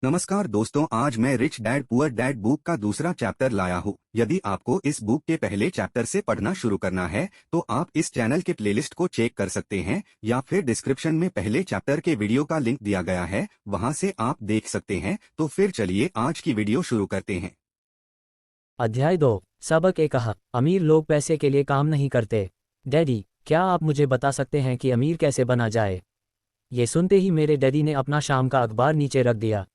नमस्कार दोस्तों, आज मैं rich dad poor dad book का दूसरा चैप्टर लाया हूँ। यदि आपको इस बुक के पहले चैप्टर से पढ़ना शुरू करना है तो आप इस चैनल के प्लेलिस्ट को चेक कर सकते हैं या फिर डिस्क्रिप्शन में पहले चैप्टर के वीडियो का लिंक दिया गया है, वहां से आप देख सकते हैं। तो फिर चलिए आज की वीडियो शुरू करते हैं। अध्याय 2। सबक 1। अमीर लोग पैसे के लिए काम नहीं करते। डैडी, क्या आप मुझे बता सकते हैं कि अमीर कैसे बना जाए? ये सुनते ही मेरे डैडी ने अपना शाम का अखबार नीचे रख दिया।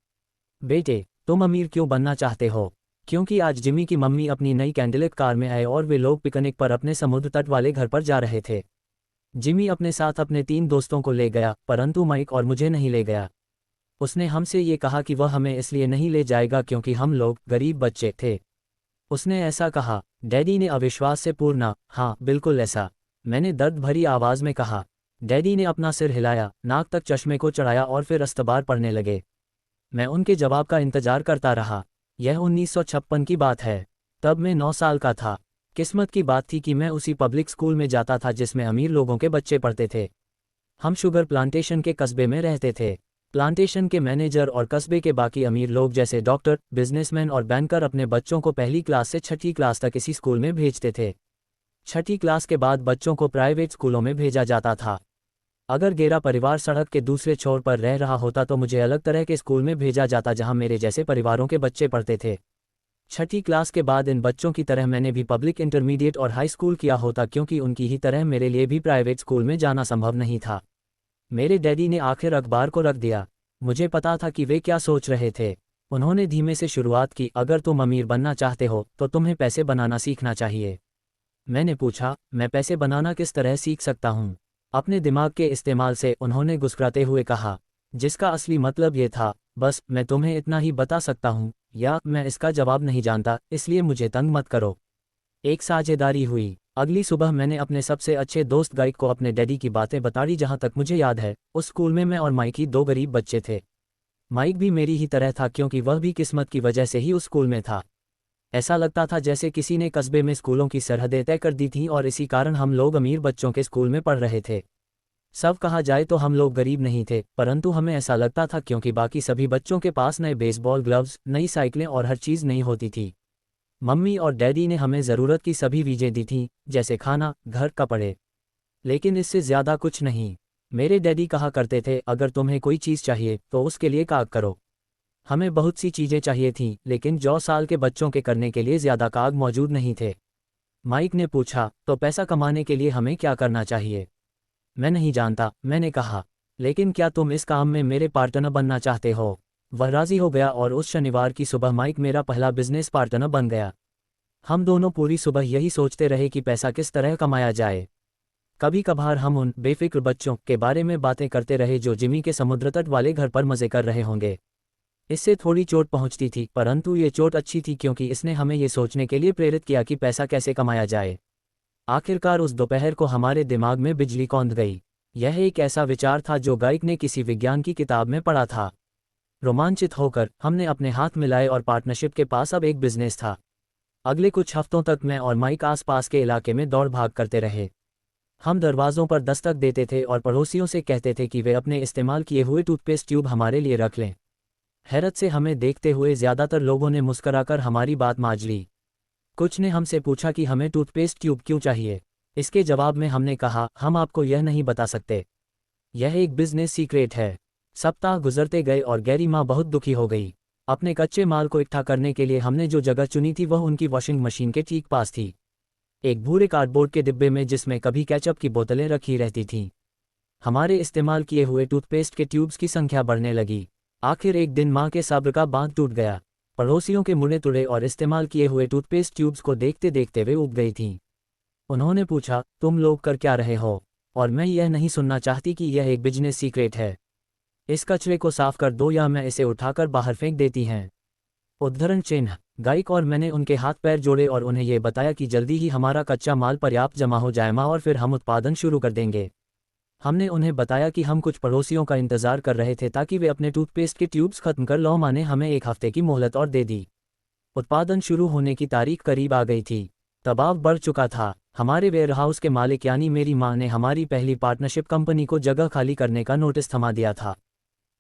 बेटे, तुम अमीर क्यों बनना चाहते हो? क्योंकि आज जिमी की मम्मी अपनी नई कैंडलेट कार में आए और वे लोग पिकनिक पर अपने समुद्र तट वाले घर पर जा रहे थे। जिमी अपने साथ अपने 3 दोस्तों को ले गया, परंतु माइक और मुझे नहीं ले गया। उसने हमसे ये कहा कि वह हमें इसलिए नहीं ले जाएगा क्योंकि हम लोग गरीब बच्चे थे। उसने ऐसा कहा। डैडी ने अविश्वास से पूर्णा, हाँ बिल्कुल ऐसा, मैंने दर्द भरी आवाज में कहा। डैडी ने अपना सिर हिलाया, नाक तक चश्मे को चढ़ाया और फिर अस्तबार पढ़ने लगे। मैं उनके जवाब का इंतजार करता रहा। यह 1956 की बात है। तब मैं 9 साल का था। किस्मत की बात थी कि मैं उसी पब्लिक स्कूल में जाता था जिसमें अमीर लोगों के बच्चे पढ़ते थे। हम शुगर प्लांटेशन के कस्बे में रहते थे। प्लांटेशन के मैनेजर और कस्बे के बाकी अमीर लोग जैसे डॉक्टर, बिजनेसमैन और बैंकर अपने बच्चों को पहली क्लास से 6ठी क्लास तक इसी स्कूल में भेजते थे। 6ठी क्लास के बाद बच्चों को प्राइवेट स्कूलों में भेजा जाता था। अगर गेरा परिवार सड़क के दूसरे छोर पर रह रहा होता तो मुझे अलग तरह के स्कूल में भेजा जाता जहां मेरे जैसे परिवारों के बच्चे पढ़ते थे। 6ठी क्लास के बाद इन बच्चों की तरह मैंने भी पब्लिक इंटरमीडिएट और हाई स्कूल किया होता, क्योंकि उनकी ही तरह मेरे लिए भी प्राइवेट स्कूल में जाना संभव नहीं था। मेरे डैडी ने आखिर अखबार को रख दिया। मुझे पता था कि वे क्या सोच रहे थे। उन्होंने धीमे से शुरुआत की, अगर तुम अमीर बनना चाहते हो तो तुम्हें पैसे बनाना सीखना चाहिए। मैंने पूछा, मैं पैसे बनाना किस तरह सीख सकता हूँ? अपने दिमाग के इस्तेमाल से, उन्होंने गुस्कुराते हुए कहा, जिसका असली मतलब ये था, बस मैं तुम्हें इतना ही बता सकता हूँ, या मैं इसका जवाब नहीं जानता, इसलिए मुझे तंग मत करो। एक साझेदारी हुई। अगली सुबह मैंने अपने सबसे अच्छे दोस्त गाइक को अपने डैडी की बातें बताई। जहाँ तक मुझे याद है, उस स्कूल में मैं और माइक ही 2 गरीब बच्चे थे। माइक भी मेरी ही तरह था, क्योंकि वह भी किस्मत की वजह से ही उस स्कूल में था। ऐसा लगता था जैसे किसी ने कस्बे में स्कूलों की सरहदें तय कर दी थीं और इसी कारण हम लोग अमीर बच्चों के स्कूल में पढ़ रहे थे। सब कहा जाए तो हम लोग गरीब नहीं थे, परंतु हमें ऐसा लगता था क्योंकि बाकी सभी बच्चों के पास नए बेसबॉल ग्लव्स, नई साइकिलें और हर चीज़ नहीं होती थी। मम्मी और डैडी ने हमें ज़रूरत की सभी चीज़ें दी थीं, जैसे खाना, घर, कपड़े, लेकिन इससे ज़्यादा कुछ नहीं। मेरे डैडी कहा करते थे, अगर तुम्हें कोई चीज़ चाहिए तो उसके लिए काम करो। हमें बहुत सी चीज़ें चाहिए थीं, लेकिन 9 साल के बच्चों के करने के लिए ज़्यादा काम मौजूद नहीं थे। माइक ने पूछा, तो पैसा कमाने के लिए हमें क्या करना चाहिए? मैं नहीं जानता, मैंने कहा। लेकिन क्या तुम इस काम में मेरे पार्टनर बनना चाहते हो? वह राज़ी हो गया और उस शनिवार की सुबह माइक मेरा पहला बिजनेस पार्टनर बन गया। हम दोनों पूरी सुबह यही सोचते रहे कि पैसा किस तरह कमाया जाए। कभी कभार हम उन बेफिक्र बच्चों के बारे में बातें करते रहे जो जिमी के समुद्र तट वाले घर पर मज़े कर रहे होंगे। इससे थोड़ी चोट पहुंचती थी, परंतु ये चोट अच्छी थी क्योंकि इसने हमें ये सोचने के लिए प्रेरित किया कि पैसा कैसे कमाया जाए। आखिरकार उस दोपहर को हमारे दिमाग में बिजली कौंध गई। यह एक ऐसा विचार था जो गाइक ने किसी विज्ञान की किताब में पढ़ा था। रोमांचित होकर हमने अपने हाथ मिलाए और पार्टनरशिप के पास अब एक बिजनेस था। अगले कुछ हफ्तों तक मैं और माइक आसपास के इलाके में दौड़ भाग करते रहे। हम दरवाज़ों पर दस्तक देते थे और पड़ोसियों से कहते थे कि वे अपने इस्तेमाल किए हुए टूथपेस्ट ट्यूब हमारे लिए रख लें। हैरत से हमें देखते हुए ज़्यादातर लोगों ने मुस्कराकर हमारी बात मान ली। कुछ ने हमसे पूछा कि हमें टूथपेस्ट ट्यूब क्यों चाहिए। इसके जवाब में हमने कहा, हम आपको यह नहीं बता सकते, यह एक बिजनेस सीक्रेट है। सप्ताह गुजरते गए और गैरी माँ बहुत दुखी हो गई। अपने कच्चे माल को इकट्ठा करने के लिए हमने जो जगह चुनी थी वह उनकी वॉशिंग मशीन के ठीक पास थी, एक भूरे कार्डबोर्ड के डिब्बे में जिसमें कभी केचप की बोतलें रखी रहती थीं। हमारे इस्तेमाल किए हुए टूथपेस्ट के ट्यूब्स की संख्या बढ़ने लगी। आखिर एक दिन माँ के सब्र का बांध टूट गया। पड़ोसियों के मुड़े तुड़े और इस्तेमाल किए हुए टूथपेस्ट ट्यूब्स को देखते देखते वे उब गई थीं। उन्होंने पूछा, तुम लोग कर क्या रहे हो? और मैं यह नहीं सुनना चाहती कि यह एक बिजनेस सीक्रेट है। इस कचरे को साफ कर दो या मैं इसे उठाकर बाहर फेंक देती हैं। उद्धरण चिन्ह। गाइक और मैंने उनके हाथ पैर जोड़े और उन्हें यह बताया कि जल्दी ही हमारा कच्चा माल पर्याप्त जमा हो जाएगा और फिर हम उत्पादन शुरू कर देंगे। हमने उन्हें बताया कि हम कुछ पड़ोसियों का इंतजार कर रहे थे ताकि वे अपने टूथपेस्ट के ट्यूब्स खत्म कर लो। माँ ने हमें 1 हफ्ते की मोहलत और दे दी। उत्पादन शुरू होने की तारीख करीब आ गई थी। दबाव बढ़ चुका था। हमारे वेयरहाउस के मालिक यानी मेरी माँ ने हमारी पहली पार्टनरशिप कंपनी को जगह खाली करने का नोटिस थमा दिया था।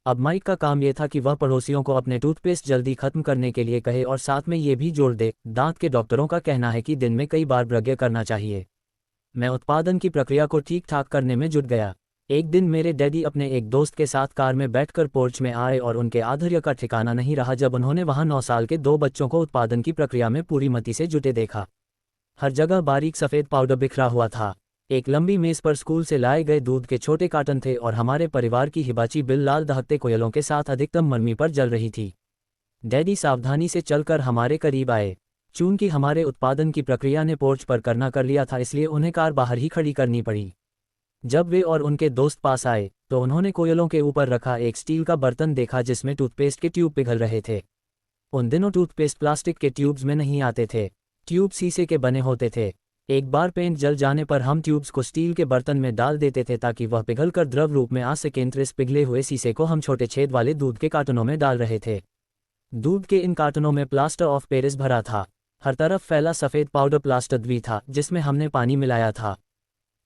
अब माइक का काम ये था कि वह पड़ोसियों को अपने टूथपेस्ट जल्दी खत्म करने के लिए कहे और साथ में ये भी जोड़ दे, दांत के डॉक्टरों का कहना है कि दिन में कई बार ब्रश करना चाहिए। मैं उत्पादन की प्रक्रिया को ठीक ठाक करने में जुट गया। एक दिन मेरे डैडी अपने एक दोस्त के साथ कार में बैठकर पोर्च में आए और उनके आश्चर्य का ठिकाना नहीं रहा जब उन्होंने वहां 9 साल के 2 बच्चों को उत्पादन की प्रक्रिया में पूरी मति से जुटे देखा। हर जगह बारीक सफ़ेद पाउडर बिखरा हुआ था। एक लंबी मेज पर स्कूल से लाए गए दूध के छोटे कार्टन थे और हमारे परिवार की हिबाची बिल लाल दहकते कोयलों के साथ अधिकतम मरमी पर जल रही थी। डैडी सावधानी से चलकर हमारे करीब आए। चूंकि हमारे उत्पादन की प्रक्रिया ने पोर्च पर करना कर लिया था, इसलिए उन्हें कार बाहर ही खड़ी करनी पड़ी। जब वे और उनके दोस्त पास आए तो उन्होंने कोयलों के ऊपर रखा एक स्टील का बर्तन देखा जिसमें टूथपेस्ट के ट्यूब पिघल रहे थे। उन दिनों टूथपेस्ट प्लास्टिक के ट्यूब्स में नहीं आते थे, ट्यूब शीशे के बने होते थे। एक बार पेंट जल जाने पर हम ट्यूब्स को स्टील के बर्तन में डाल देते थे ताकि वह पिघलकर द्रव रूप में आ सके। इस पिघले हुए शीशे को हम छोटे छेद वाले दूध के कार्टनों में डाल रहे थे। दूध के इन कार्टनों में प्लास्टर ऑफ पेरिस भरा था। हर तरफ फैला सफ़ेद पाउडर प्लास्टर भी था जिसमें हमने पानी मिलाया था।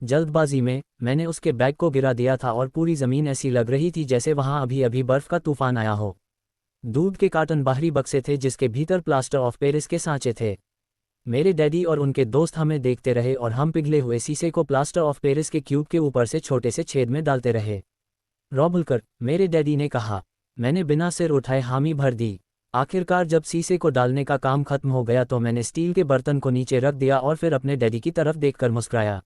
जल्दबाजी में मैंने उसके बैग को गिरा दिया था और पूरी ज़मीन ऐसी लग रही थी जैसे वहाँ अभी अभी बर्फ़ का तूफान आया हो। दूध के कार्टन बाहरी बक्से थे जिसके भीतर प्लास्टर ऑफ पेरिस के सांचे थे। मेरे डैडी और उनके दोस्त हमें देखते रहे और हम पिघले हुए शीशे को प्लास्टर ऑफ पेरिस के क्यूब के ऊपर से छोटे से छेद में डालते रहे। रॉबलकर, मेरे डैडी ने कहा। मैंने बिना सिर उठाए हामी भर दी। आखिरकार जब शीशे को डालने का काम खत्म हो गया तो मैंने स्टील के बर्तन को नीचे रख दिया और फिर अपने डैडी की तरफ देखकर मुस्कुराया।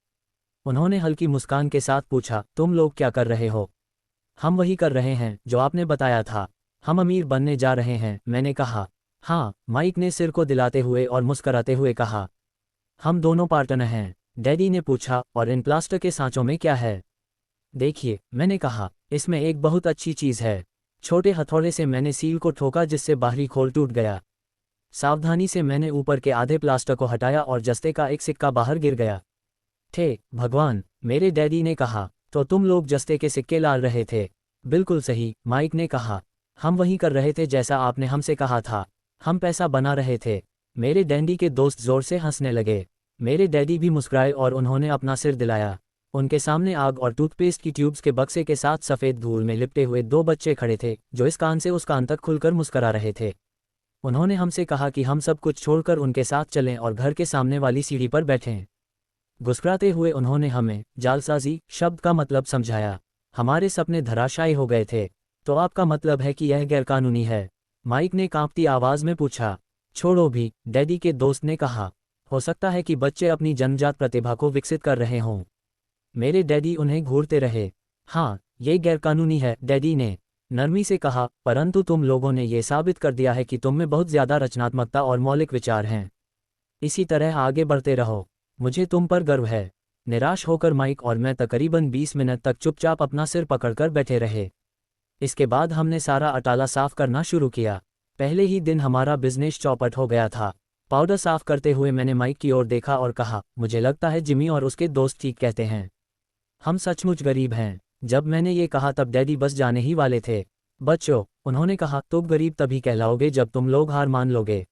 उन्होंने हल्की मुस्कान के साथ पूछा, तुम लोग क्या कर रहे हो? हम वही कर रहे हैं जो आपने बताया था, हम अमीर बनने जा रहे हैं, मैंने कहा। हाँ, माइक ने सिर को दिलाते हुए और मुस्कराते हुए कहा। हम दोनों पार्टनर हैं, डैडी ने पूछा, और इन प्लास्टर के सांचों में क्या है? देखिए, मैंने कहा, इसमें एक बहुत अच्छी चीज़ है। छोटे हथौड़े से मैंने सील को ठोका जिससे बाहरी खोल टूट गया। सावधानी से मैंने ऊपर के आधे प्लास्टर को हटाया और जस्ते का एक सिक्का बाहर गिर गया। थे भगवान, मेरे डैडी ने कहा, तो तुम लोग जस्ते के सिक्के ला रहे थे? बिल्कुल सही, माइक ने कहा। हम वही कर रहे थे जैसा आपने हमसे कहा था। हम पैसा बना रहे थे। मेरे डैडी के दोस्त जोर से हंसने लगे। मेरे डैडी भी मुस्कुराए और उन्होंने अपना सिर दिलाया। उनके सामने आग और टूथपेस्ट की ट्यूब्स के बक्से के साथ सफ़ेद धूल में लिपटे हुए 2 बच्चे खड़े थे जो इस कान से उस कान तक खुलकर मुस्करा रहे थे। उन्होंने हमसे कहा कि हम सब कुछ छोड़कर उनके साथ चलें और घर के सामने वाली सीढ़ी पर बैठें। गुस्कुराते हुए उन्होंने हमें जालसाजी शब्द का मतलब समझाया। हमारे सपने धराशायी हो गए थे। तो आपका मतलब है कि यह गैरकानूनी है? माइक ने कांपती आवाज़ में पूछा। छोड़ो भी, डैडी के दोस्त ने कहा। हो सकता है कि बच्चे अपनी जन्मजात प्रतिभा को विकसित कर रहे हों। मेरे डैडी उन्हें घूरते रहे। हाँ, ये गैरकानूनी है, डैडी ने नरमी से कहा, परंतु तुम लोगों ने ये साबित कर दिया है कि तुम में बहुत ज़्यादा रचनात्मकता और मौलिक विचार हैं। इसी तरह आगे बढ़ते रहो, मुझे तुम पर गर्व है। निराश होकर माइक और मैं तकरीबन 20 मिनट तक चुपचाप अपना सिर पकड़कर बैठे रहे। इसके बाद हमने सारा अटाला साफ करना शुरू किया। पहले ही दिन हमारा बिजनेस चौपट हो गया था। पाउडर साफ करते हुए मैंने माइक की ओर देखा और कहा, मुझे लगता है जिमी और उसके दोस्त ठीक कहते हैं। हम सचमुच गरीब हैं। जब मैंने ये कहा तब डैडी बस जाने ही वाले थे। बच्चों, उन्होंने कहा, तुम गरीब तभी कहलाओगे जब तुम लोग हार मान लोगे।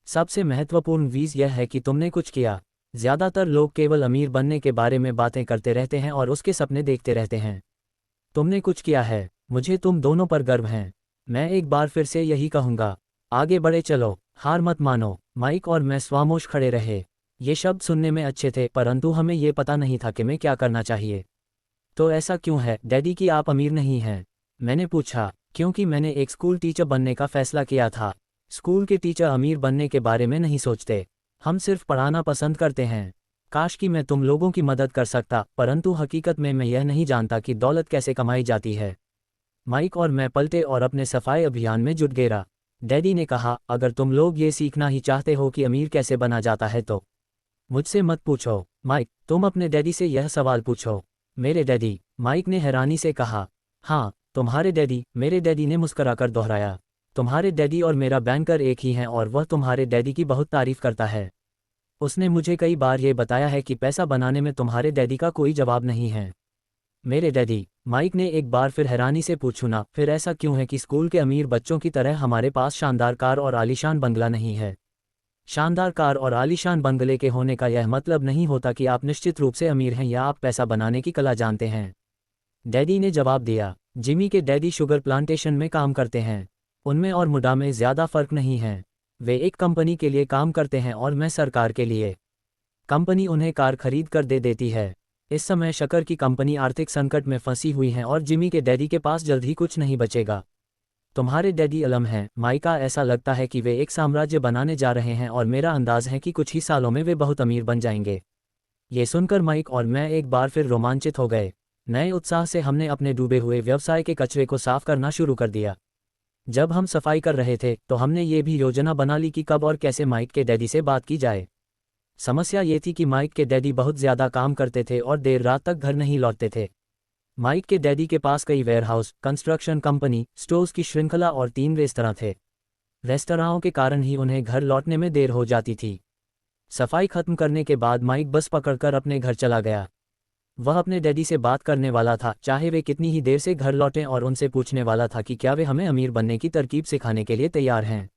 सबसे महत्वपूर्ण चीज़ यह है कि तुमने कुछ किया। ज़्यादातर लोग केवल अमीर बनने के बारे में बातें करते रहते हैं और उसके सपने देखते रहते हैं। तुमने कुछ किया है। मुझे तुम दोनों पर गर्व है। मैं एक बार फिर से यही कहूँगा, आगे बढ़े चलो, हार मत मानो। माइक और मैं स्वामोश खड़े रहे। ये शब्द सुनने में अच्छे थे परंतु हमें ये पता नहीं था कि मैं क्या करना चाहिए। तो ऐसा क्यों है डैडी कि आप अमीर नहीं हैं? मैंने पूछा। क्योंकि मैंने एक स्कूल टीचर बनने का फैसला किया था। स्कूल के टीचर अमीर बनने के बारे में नहीं सोचते, हम सिर्फ पढ़ाना पसंद करते हैं। काश कि मैं तुम लोगों की मदद कर सकता, परंतु हकीकत में मैं यह नहीं जानता कि दौलत कैसे कमाई जाती है। माइक और मैं पलटे और अपने सफाई अभियान में जुट गया। डैडी ने कहा, अगर तुम लोग ये सीखना ही चाहते हो कि अमीर कैसे बना जाता है तो मुझसे मत पूछो। माइक, तुम अपने डैडी से यह सवाल पूछो। मेरे डैडी? माइक ने हैरानी से कहा। हाँ, तुम्हारे डैडी, मेरे डैडी ने मुस्कुराकर दोहराया। तुम्हारे डैडी और मेरा बैंकर एक ही हैं और वह तुम्हारे डैडी की बहुत तारीफ करता है। उसने मुझे कई बार ये बताया है कि पैसा बनाने में तुम्हारे डैडी का कोई जवाब नहीं है। मेरे डैडी? माइक ने एक बार फिर हैरानी से पूछा, फिर ऐसा क्यों है कि स्कूल के अमीर बच्चों की तरह हमारे पास शानदार कार और आलीशान बंगला नहीं है? शानदार कार और आलीशान बंगले के होने का यह मतलब नहीं होता कि आप निश्चित रूप से अमीर हैं या आप पैसा बनाने की कला जानते हैं। डैडी ने जवाब दिया, जिमी के डैडी शुगर प्लांटेशन में काम करते हैं। उनमें और मुडा में ज़्यादा फर्क नहीं है। वे एक कंपनी के लिए काम करते हैं और मैं सरकार के लिए। कंपनी उन्हें कार खरीद कर दे देती है। इस समय शक्कर की कंपनी आर्थिक संकट में फंसी हुई है और जिमी के डैडी के पास जल्द ही कुछ नहीं बचेगा। तुम्हारे डैडी अलम हैं, माइका। ऐसा लगता है कि वे एक साम्राज्य बनाने जा रहे हैं और मेरा अंदाज है कि कुछ ही सालों में वे बहुत अमीर बन जाएंगे। ये सुनकर माइक और मैं एक बार फिर रोमांचित हो गए। नए उत्साह से हमने अपने डूबे हुए व्यवसाय के कचरे को साफ करना शुरू कर दिया। जब हम सफाई कर रहे थे तो हमने ये भी योजना बना ली कि कब और कैसे माइक के डैडी से बात की जाए। समस्या ये थी कि माइक के डैडी बहुत ज़्यादा काम करते थे और देर रात तक घर नहीं लौटते थे। माइक के डैडी के पास कई वेयरहाउस, कंस्ट्रक्शन कंपनी, स्टोर्स की श्रृंखला और 3 रेस्तरां थे। रेस्तराओं के कारण ही उन्हें घर लौटने में देर हो जाती थी। सफाई खत्म करने के बाद माइक बस पकड़कर अपने घर चला गया। वह अपने डैडी से बात करने वाला था, चाहे वे कितनी ही देर से घर लौटें, और उनसे पूछने वाला था कि क्या वे हमें अमीर बनने की तरकीब सिखाने के लिए तैयार हैं।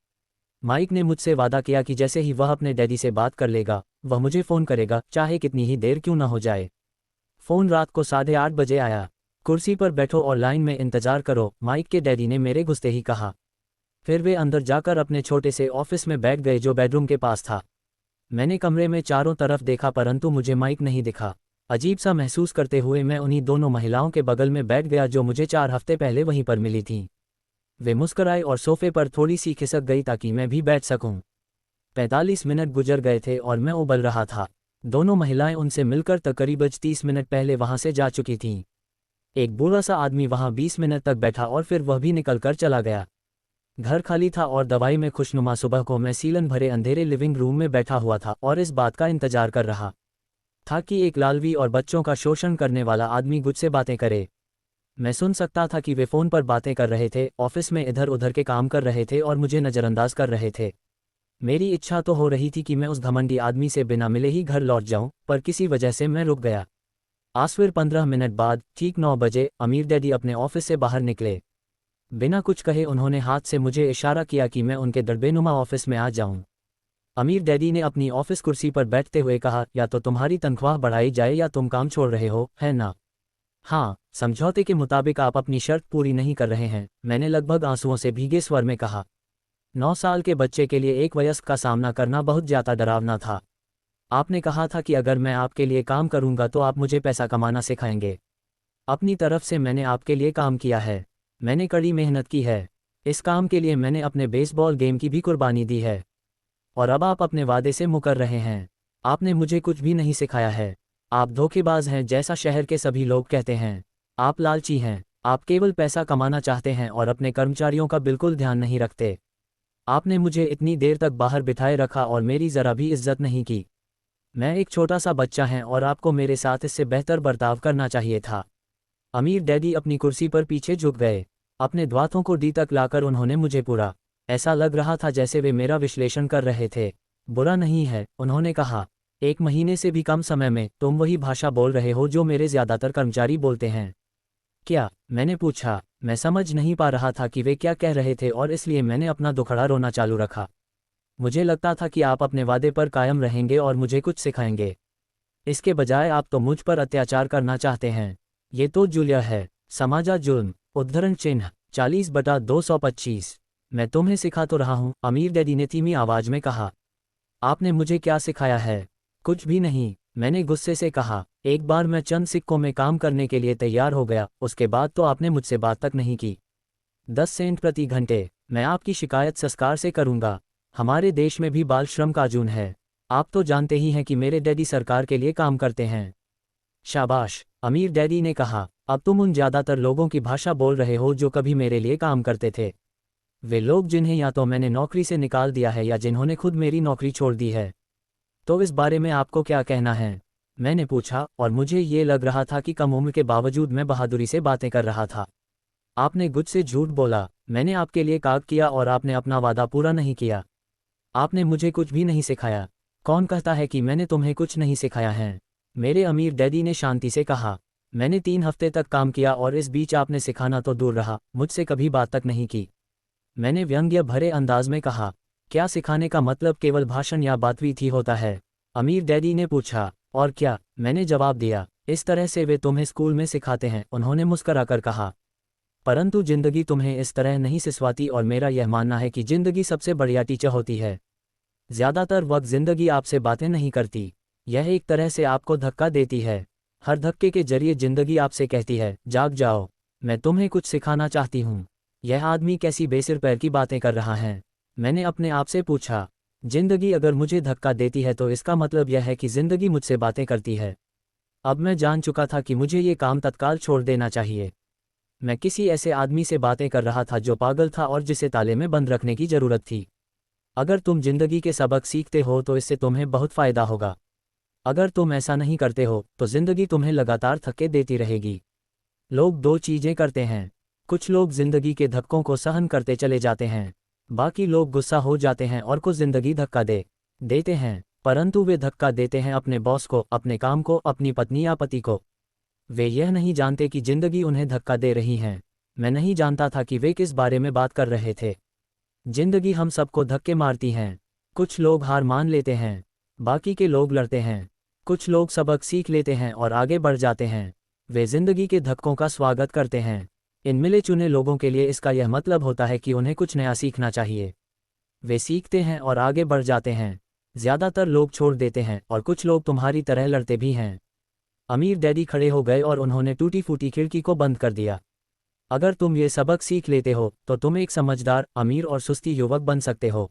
माइक ने मुझसे वादा किया कि जैसे ही वह अपने डैडी से बात कर लेगा वह मुझे फ़ोन करेगा, चाहे कितनी ही देर क्यों न हो जाए। फ़ोन रात को 8:30 बजे आया। कुर्सी पर बैठो और लाइन में इंतज़ार करो, माइक के डैडी ने मेरे घुसते ही कहा। फिर वे अंदर जाकर अपने छोटे से ऑफिस में बैठ गए जो बेडरूम के पास था। मैंने कमरे में चारों तरफ देखा परंतु मुझे माइक नहीं दिखा। अजीब सा महसूस करते हुए मैं उन्हीं दोनों महिलाओं के बगल में बैठ गया जो मुझे 4 हफ्ते पहले वहीं पर मिली थीं। वे मुस्कराए और सोफे पर थोड़ी सी खिसक गई ताकि मैं भी बैठ सकूं। 45 मिनट गुजर गए थे और मैं उबल रहा था। दोनों महिलाएं उनसे मिलकर तकरीबन 30 मिनट पहले वहां से जा चुकी थीं। एक बूढ़ा सा आदमी वहां 20 मिनट तक बैठा और फिर वह भी निकलकर चला गया। घर खाली था और दवाई में खुशनुमा सुबह को मैं सीलन भरे अंधेरे लिविंग रूम में बैठा हुआ था और इस बात का इंतजार कर रहा था कि एक लालवी और बच्चों का शोषण करने वाला आदमी मुझसे बातें करे। मैं सुन सकता था कि वे फ़ोन पर बातें कर रहे थे, ऑफिस में इधर उधर के काम कर रहे थे और मुझे नज़रअंदाज कर रहे थे। मेरी इच्छा तो हो रही थी कि मैं उस घमंडी आदमी से बिना मिले ही घर लौट जाऊं, पर किसी वजह से मैं रुक गया। आसफिर 15 मिनट बाद ठीक 9 बजे अमीर डैडी अपने ऑफिस से बाहर निकले। बिना कुछ कहे उन्होंने हाथ से मुझे इशारा किया कि मैं उनके दरबेनुमा ऑफिस में आ जाऊं। अमीर डैडी ने अपनी ऑफिस कुर्सी पर बैठते हुए कहा, या तो तुम्हारी तनख्वाह बढ़ाई जाए या तुम काम छोड़ रहे हो, है ना? हाँ, समझौते के मुताबिक आप अपनी शर्त पूरी नहीं कर रहे हैं, मैंने लगभग आंसुओं से भीगे स्वर में कहा। 9 साल के बच्चे के लिए एक वयस्क का सामना करना बहुत ज़्यादा डरावना था। आपने कहा था कि अगर मैं आपके लिए काम करूंगा तो आप मुझे पैसा कमाना सिखाएंगे। अपनी तरफ से मैंने आपके लिए काम किया है। मैंने कड़ी मेहनत की है। इस काम के लिए मैंने अपने बेसबॉल गेम की भी कुर्बानी दी है। और अब आप अपने वादे से मुकर रहे हैं। आपने मुझे कुछ भी नहीं सिखाया है। आप धोखेबाज हैं, जैसा शहर के सभी लोग कहते हैं। आप लालची हैं। आप केवल पैसा कमाना चाहते हैं और अपने कर्मचारियों का बिल्कुल ध्यान नहीं रखते। आपने मुझे इतनी देर तक बाहर बिठाए रखा और मेरी ज़रा भी इज्जत नहीं की। मैं एक छोटा सा बच्चा है और आपको मेरे साथ इससे बेहतर बर्ताव करना चाहिए था। अमीर डैडी अपनी कुर्सी पर पीछे झुक गए। अपने द्वातों को डी तक लाकर उन्होंने मुझे पूरा, ऐसा लग रहा था जैसे वे मेरा विश्लेषण कर रहे थे। बुरा नहीं है, उन्होंने कहा। 1 महीने से भी कम समय में तुम वही भाषा बोल रहे हो जो मेरे ज़्यादातर कर्मचारी बोलते हैं। क्या? मैंने पूछा। मैं समझ नहीं पा रहा था कि वे क्या कह रहे थे और इसलिए मैंने अपना दुखड़ा रोना चालू रखा। मुझे लगता था कि आप अपने वादे पर कायम रहेंगे और मुझे कुछ सिखाएंगे। इसके बजाय आप तो मुझ पर अत्याचार करना चाहते हैं। ये तो जुल्म है, समाजा जुल्म। उद्धरण चिन्ह 40/225। मैं तुम्हें सिखा तो रहा हूँ, अमीर डैडी ने धीमी आवाज में कहा। आपने मुझे क्या सिखाया है? कुछ भी नहीं, मैंने गुस्से से कहा। एक बार मैं चंद सिक्कों में काम करने के लिए तैयार हो गया, उसके बाद तो आपने मुझसे बात तक नहीं की। 10 सेंट प्रति घंटे। मैं आपकी शिकायत संस्कार से करूंगा। हमारे देश में भी बाल श्रम कानून है। आप तो जानते ही हैं कि मेरे डैडी सरकार के लिए काम करते हैं। शाबाश, अमीर डैडी ने कहा। अब तुम उन ज़्यादातर लोगों की भाषा बोल रहे हो जो कभी मेरे लिए काम करते थे। वे लोग जिन्हें या तो मैंने नौकरी से निकाल दिया है या जिन्होंने खुद मेरी नौकरी छोड़ दी है। तो इस बारे में आपको क्या कहना है? मैंने पूछा, और मुझे ये लग रहा था कि कम उम्र के बावजूद मैं बहादुरी से बातें कर रहा था। आपने गुज से झूठ बोला। मैंने आपके लिए काम किया और आपने अपना वादा पूरा नहीं किया। आपने मुझे कुछ भी नहीं सिखाया। कौन कहता है कि मैंने तुम्हें कुछ नहीं सिखाया है? मेरे अमीर डैडी ने शांति से कहा। मैंने 3 हफ्ते तक काम किया और इस बीच आपने सिखाना तो दूर रहा, मुझसे कभी बात तक नहीं की। मैंने व्यंग्य भरे अंदाज में कहा। क्या सिखाने का मतलब केवल भाषण या बातचीत ही होता है? अमीर डैडी ने पूछा। और क्या? मैंने जवाब दिया। इस तरह से वे तुम्हें स्कूल में सिखाते हैं, उन्होंने मुस्कराकर कहा। परंतु जिंदगी तुम्हें इस तरह नहीं सिसवाती और मेरा यह मानना है कि जिंदगी सबसे बढ़िया टीचर होती है। ज़्यादातर वक्त जिंदगी आपसे बातें नहीं करती, यह एक तरह से आपको धक्का देती है। हर धक्के के जरिए जिंदगी आपसे कहती है, जाग जाओ, मैं तुम्हें कुछ सिखाना चाहती हूँ। यह आदमी कैसी बेसिर पैर की बातें कर रहा है, मैंने अपने आप से पूछा। जिंदगी अगर मुझे धक्का देती है तो इसका मतलब यह है कि जिंदगी मुझसे बातें करती है। अब मैं जान चुका था कि मुझे ये काम तत्काल छोड़ देना चाहिए। मैं किसी ऐसे आदमी से बातें कर रहा था जो पागल था और जिसे ताले में बंद रखने की जरूरत थी। अगर तुम जिंदगी के सबक सीखते हो तो इससे तुम्हें बहुत फायदा होगा। अगर तुम ऐसा नहीं करते हो तो जिंदगी तुम्हें लगातार धक्के देती रहेगी। लोग दो चीजें करते हैं, कुछ लोग जिंदगी के धक्कों को सहन करते चले जाते हैं, बाकी लोग गुस्सा हो जाते हैं और कुछ जिंदगी धक्का देते हैं, परंतु वे धक्का देते हैं अपने बॉस को, अपने काम को, अपनी पत्नी या पति को। वे यह नहीं जानते कि जिंदगी उन्हें धक्का दे रही है। मैं नहीं जानता था कि वे किस बारे में बात कर रहे थे। जिंदगी हम सबको धक्के मारती हैं। कुछ लोग हार मान लेते हैं, बाकी के लोग लड़ते हैं। कुछ लोग सबक सीख लेते हैं और आगे बढ़ जाते हैं। वे जिंदगी के धक्कों का स्वागत करते हैं। इन मिले चुने लोगों के लिए इसका यह मतलब होता है कि उन्हें कुछ नया सीखना चाहिए। वे सीखते हैं और आगे बढ़ जाते हैं। ज़्यादातर लोग छोड़ देते हैं और कुछ लोग तुम्हारी तरह लड़ते भी हैं। अमीर डैडी खड़े हो गए और उन्होंने टूटी फूटी खिड़की को बंद कर दिया। अगर तुम ये सबक सीख लेते हो तो तुम एक समझदार, अमीर और सुस्ती युवक बन सकते हो।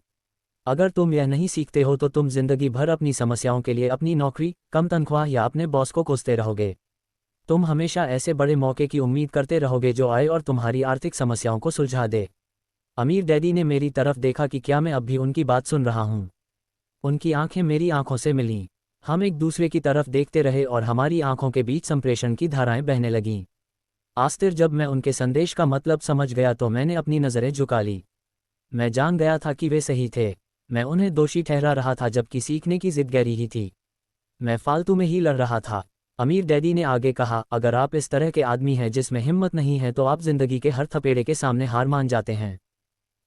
अगर तुम यह नहीं सीखते हो तो तुम जिंदगी भर अपनी समस्याओं के लिए अपनी नौकरी, कम तनख्वाह या अपने बॉस को कोसते रहोगे। तुम हमेशा ऐसे बड़े मौके की उम्मीद करते रहोगे जो आए और तुम्हारी आर्थिक समस्याओं को सुलझा दे। अमीर डैडी ने मेरी तरफ देखा कि क्या मैं अब भी उनकी बात सुन रहा हूँ। उनकी आंखें मेरी आंखों से मिलीं। हम एक दूसरे की तरफ देखते रहे और हमारी आंखों के बीच संप्रेषण की धाराएं बहने लगीं। आस्तिर जब मैं उनके संदेश का मतलब समझ गया तो मैंने अपनी नज़रें झुका ली। मैं जान गया था कि वे सही थे। मैं उन्हें दोषी ठहरा रहा था जबकि सीखने की जिद गहरी ही थी। मैं फालतू में ही लड़ रहा था। अमीर डैडी ने आगे कहा, अगर आप इस तरह के आदमी हैं जिसमें हिम्मत नहीं है तो आप जिंदगी के हर थपेड़े के सामने हार मान जाते हैं।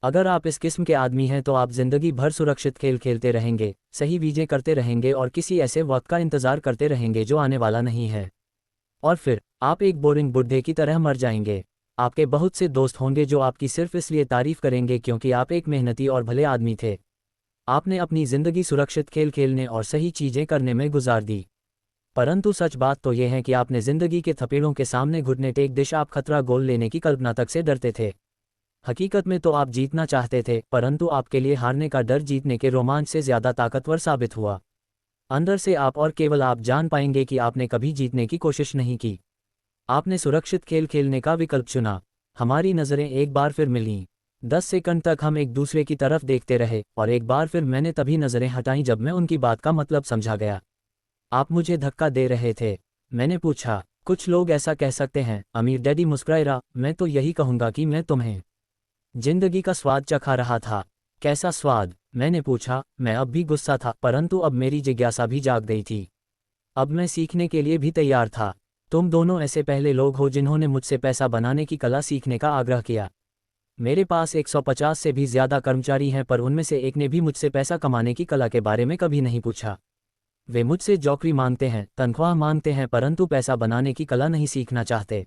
अगर आप इस किस्म के आदमी हैं तो आप जिंदगी भर सुरक्षित खेल खेलते रहेंगे, सही बीजें करते रहेंगे और किसी ऐसे वक्त का इंतजार करते रहेंगे जो आने वाला नहीं है। और फिर आप एक बोरिंग बुढ़े की तरह मर जाएंगे। आपके बहुत से दोस्त होंगे जो आपकी सिर्फ इसलिए तारीफ करेंगे क्योंकि आप एक मेहनती और भले आदमी थे। आपने अपनी जिंदगी सुरक्षित खेल खेलने और सही चीजें करने में गुजार दी। परंतु सच बात तो यह है कि आपने जिंदगी के थपेड़ों के सामने घुटने टेक दिश आप खतरा गोल लेने की कल्पना तक से डरते थे। हकीकत में तो आप जीतना चाहते थे, परंतु आपके लिए हारने का डर जीतने के रोमांच से ज्यादा ताकतवर साबित हुआ। अंदर से आप और केवल आप जान पाएंगे कि आपने कभी जीतने की कोशिश नहीं की। आपने सुरक्षित खेल खेलने का विकल्प चुना। हमारी नज़रें एक बार फिर मिलीं। 10 सेकंड तक हम एक दूसरे की तरफ देखते रहे और एक बार फिर मैंने तभी नज़रें हटाईं जब मैं उनकी बात का मतलब समझा गया। आप मुझे धक्का दे रहे थे, मैंने पूछा। कुछ लोग ऐसा कह सकते हैं, अमीर डैडी मुस्कुराए रहा। मैं तो यही कहूँगा कि मैं तुम्हें जिंदगी का स्वाद चखा रहा था। कैसा स्वाद? मैंने पूछा। मैं अब भी गुस्सा था, परंतु अब मेरी जिज्ञासा भी जाग गई थी। अब मैं सीखने के लिए भी तैयार था। तुम दोनों ऐसे पहले लोग हो जिन्होंने मुझसे पैसा बनाने की कला सीखने का आग्रह किया। मेरे पास 150 से भी ज्यादा कर्मचारी हैं, पर उनमें से एक ने भी मुझसे पैसा कमाने की कला के बारे में कभी नहीं पूछा। वे मुझसे जौकरी मांगते हैं, तनख्वाह मांगते हैं, परंतु पैसा बनाने की कला नहीं सीखना चाहते।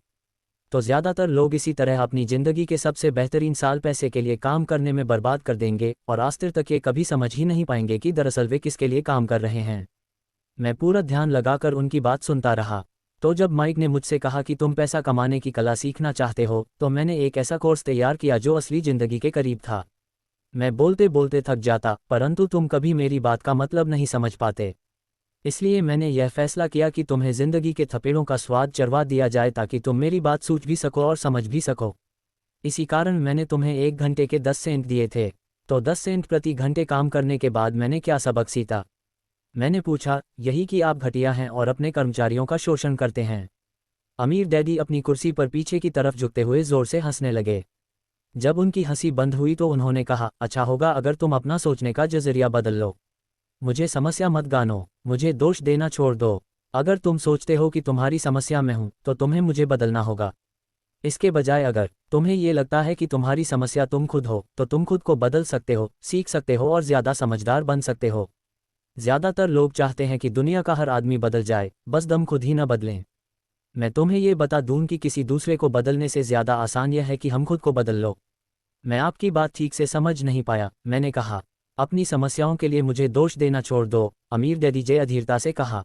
तो ज़्यादातर लोग इसी तरह अपनी ज़िंदगी के सबसे बेहतरीन साल पैसे के लिए काम करने में बर्बाद कर देंगे और आस्तिर तक ये कभी समझ ही नहीं पाएंगे कि दरअसल वे किसके लिए काम कर रहे हैं। मैं पूरा ध्यान लगाकर उनकी बात सुनता रहा। तो जब माइक ने मुझसे कहा कि तुम पैसा कमाने की कला सीखना चाहते हो, तो मैंने एक ऐसा कोर्स तैयार किया जो असली ज़िंदगी के करीब था। मैं बोलते बोलते थक जाता, परंतु तुम कभी मेरी बात का मतलब नहीं समझ पाते। इसलिए मैंने यह फैसला किया कि तुम्हें जिंदगी के थपेड़ों का स्वाद चरवा दिया जाए ताकि तुम मेरी बात सूझ भी सको और समझ भी सको। इसी कारण मैंने तुम्हें 1 घंटे के 10 सेंट दिए थे। तो 10 सेंट प्रति घंटे काम करने के बाद मैंने क्या सबक सीखा? मैंने पूछा। यही कि आप घटिया हैं और अपने कर्मचारियों का शोषण करते हैं। अमीर डैडी अपनी कुर्सी पर पीछे की तरफ झुकते हुए जोर से हंसने लगे। जब उनकी हंसी बंद हुई तो उन्होंने कहा, अच्छा होगा अगर तुम अपना सोचने का नजरिया बदल लो। मुझे समस्या मत गानो, मुझे दोष देना छोड़ दो। अगर तुम सोचते हो कि तुम्हारी समस्या मैं हूं, तो तुम्हें मुझे बदलना होगा। इसके बजाय अगर तुम्हें ये लगता है कि तुम्हारी समस्या तुम खुद हो, तो तुम खुद को बदल सकते हो, सीख सकते हो और ज़्यादा समझदार बन सकते हो। ज़्यादातर लोग चाहते हैं कि दुनिया का हर आदमी बदल जाए, बस दम खुद ही न बदलें। मैं तुम्हें ये बता दूं कि किसी दूसरे को बदलने से ज़्यादा आसान यह है कि हम खुद को बदल लो। मैं आपकी बात ठीक से समझ नहीं पाया, मैंने कहा। अपनी समस्याओं के लिए मुझे दोष देना छोड़ दो, अमीर डैडी जे अधीरता से कहा।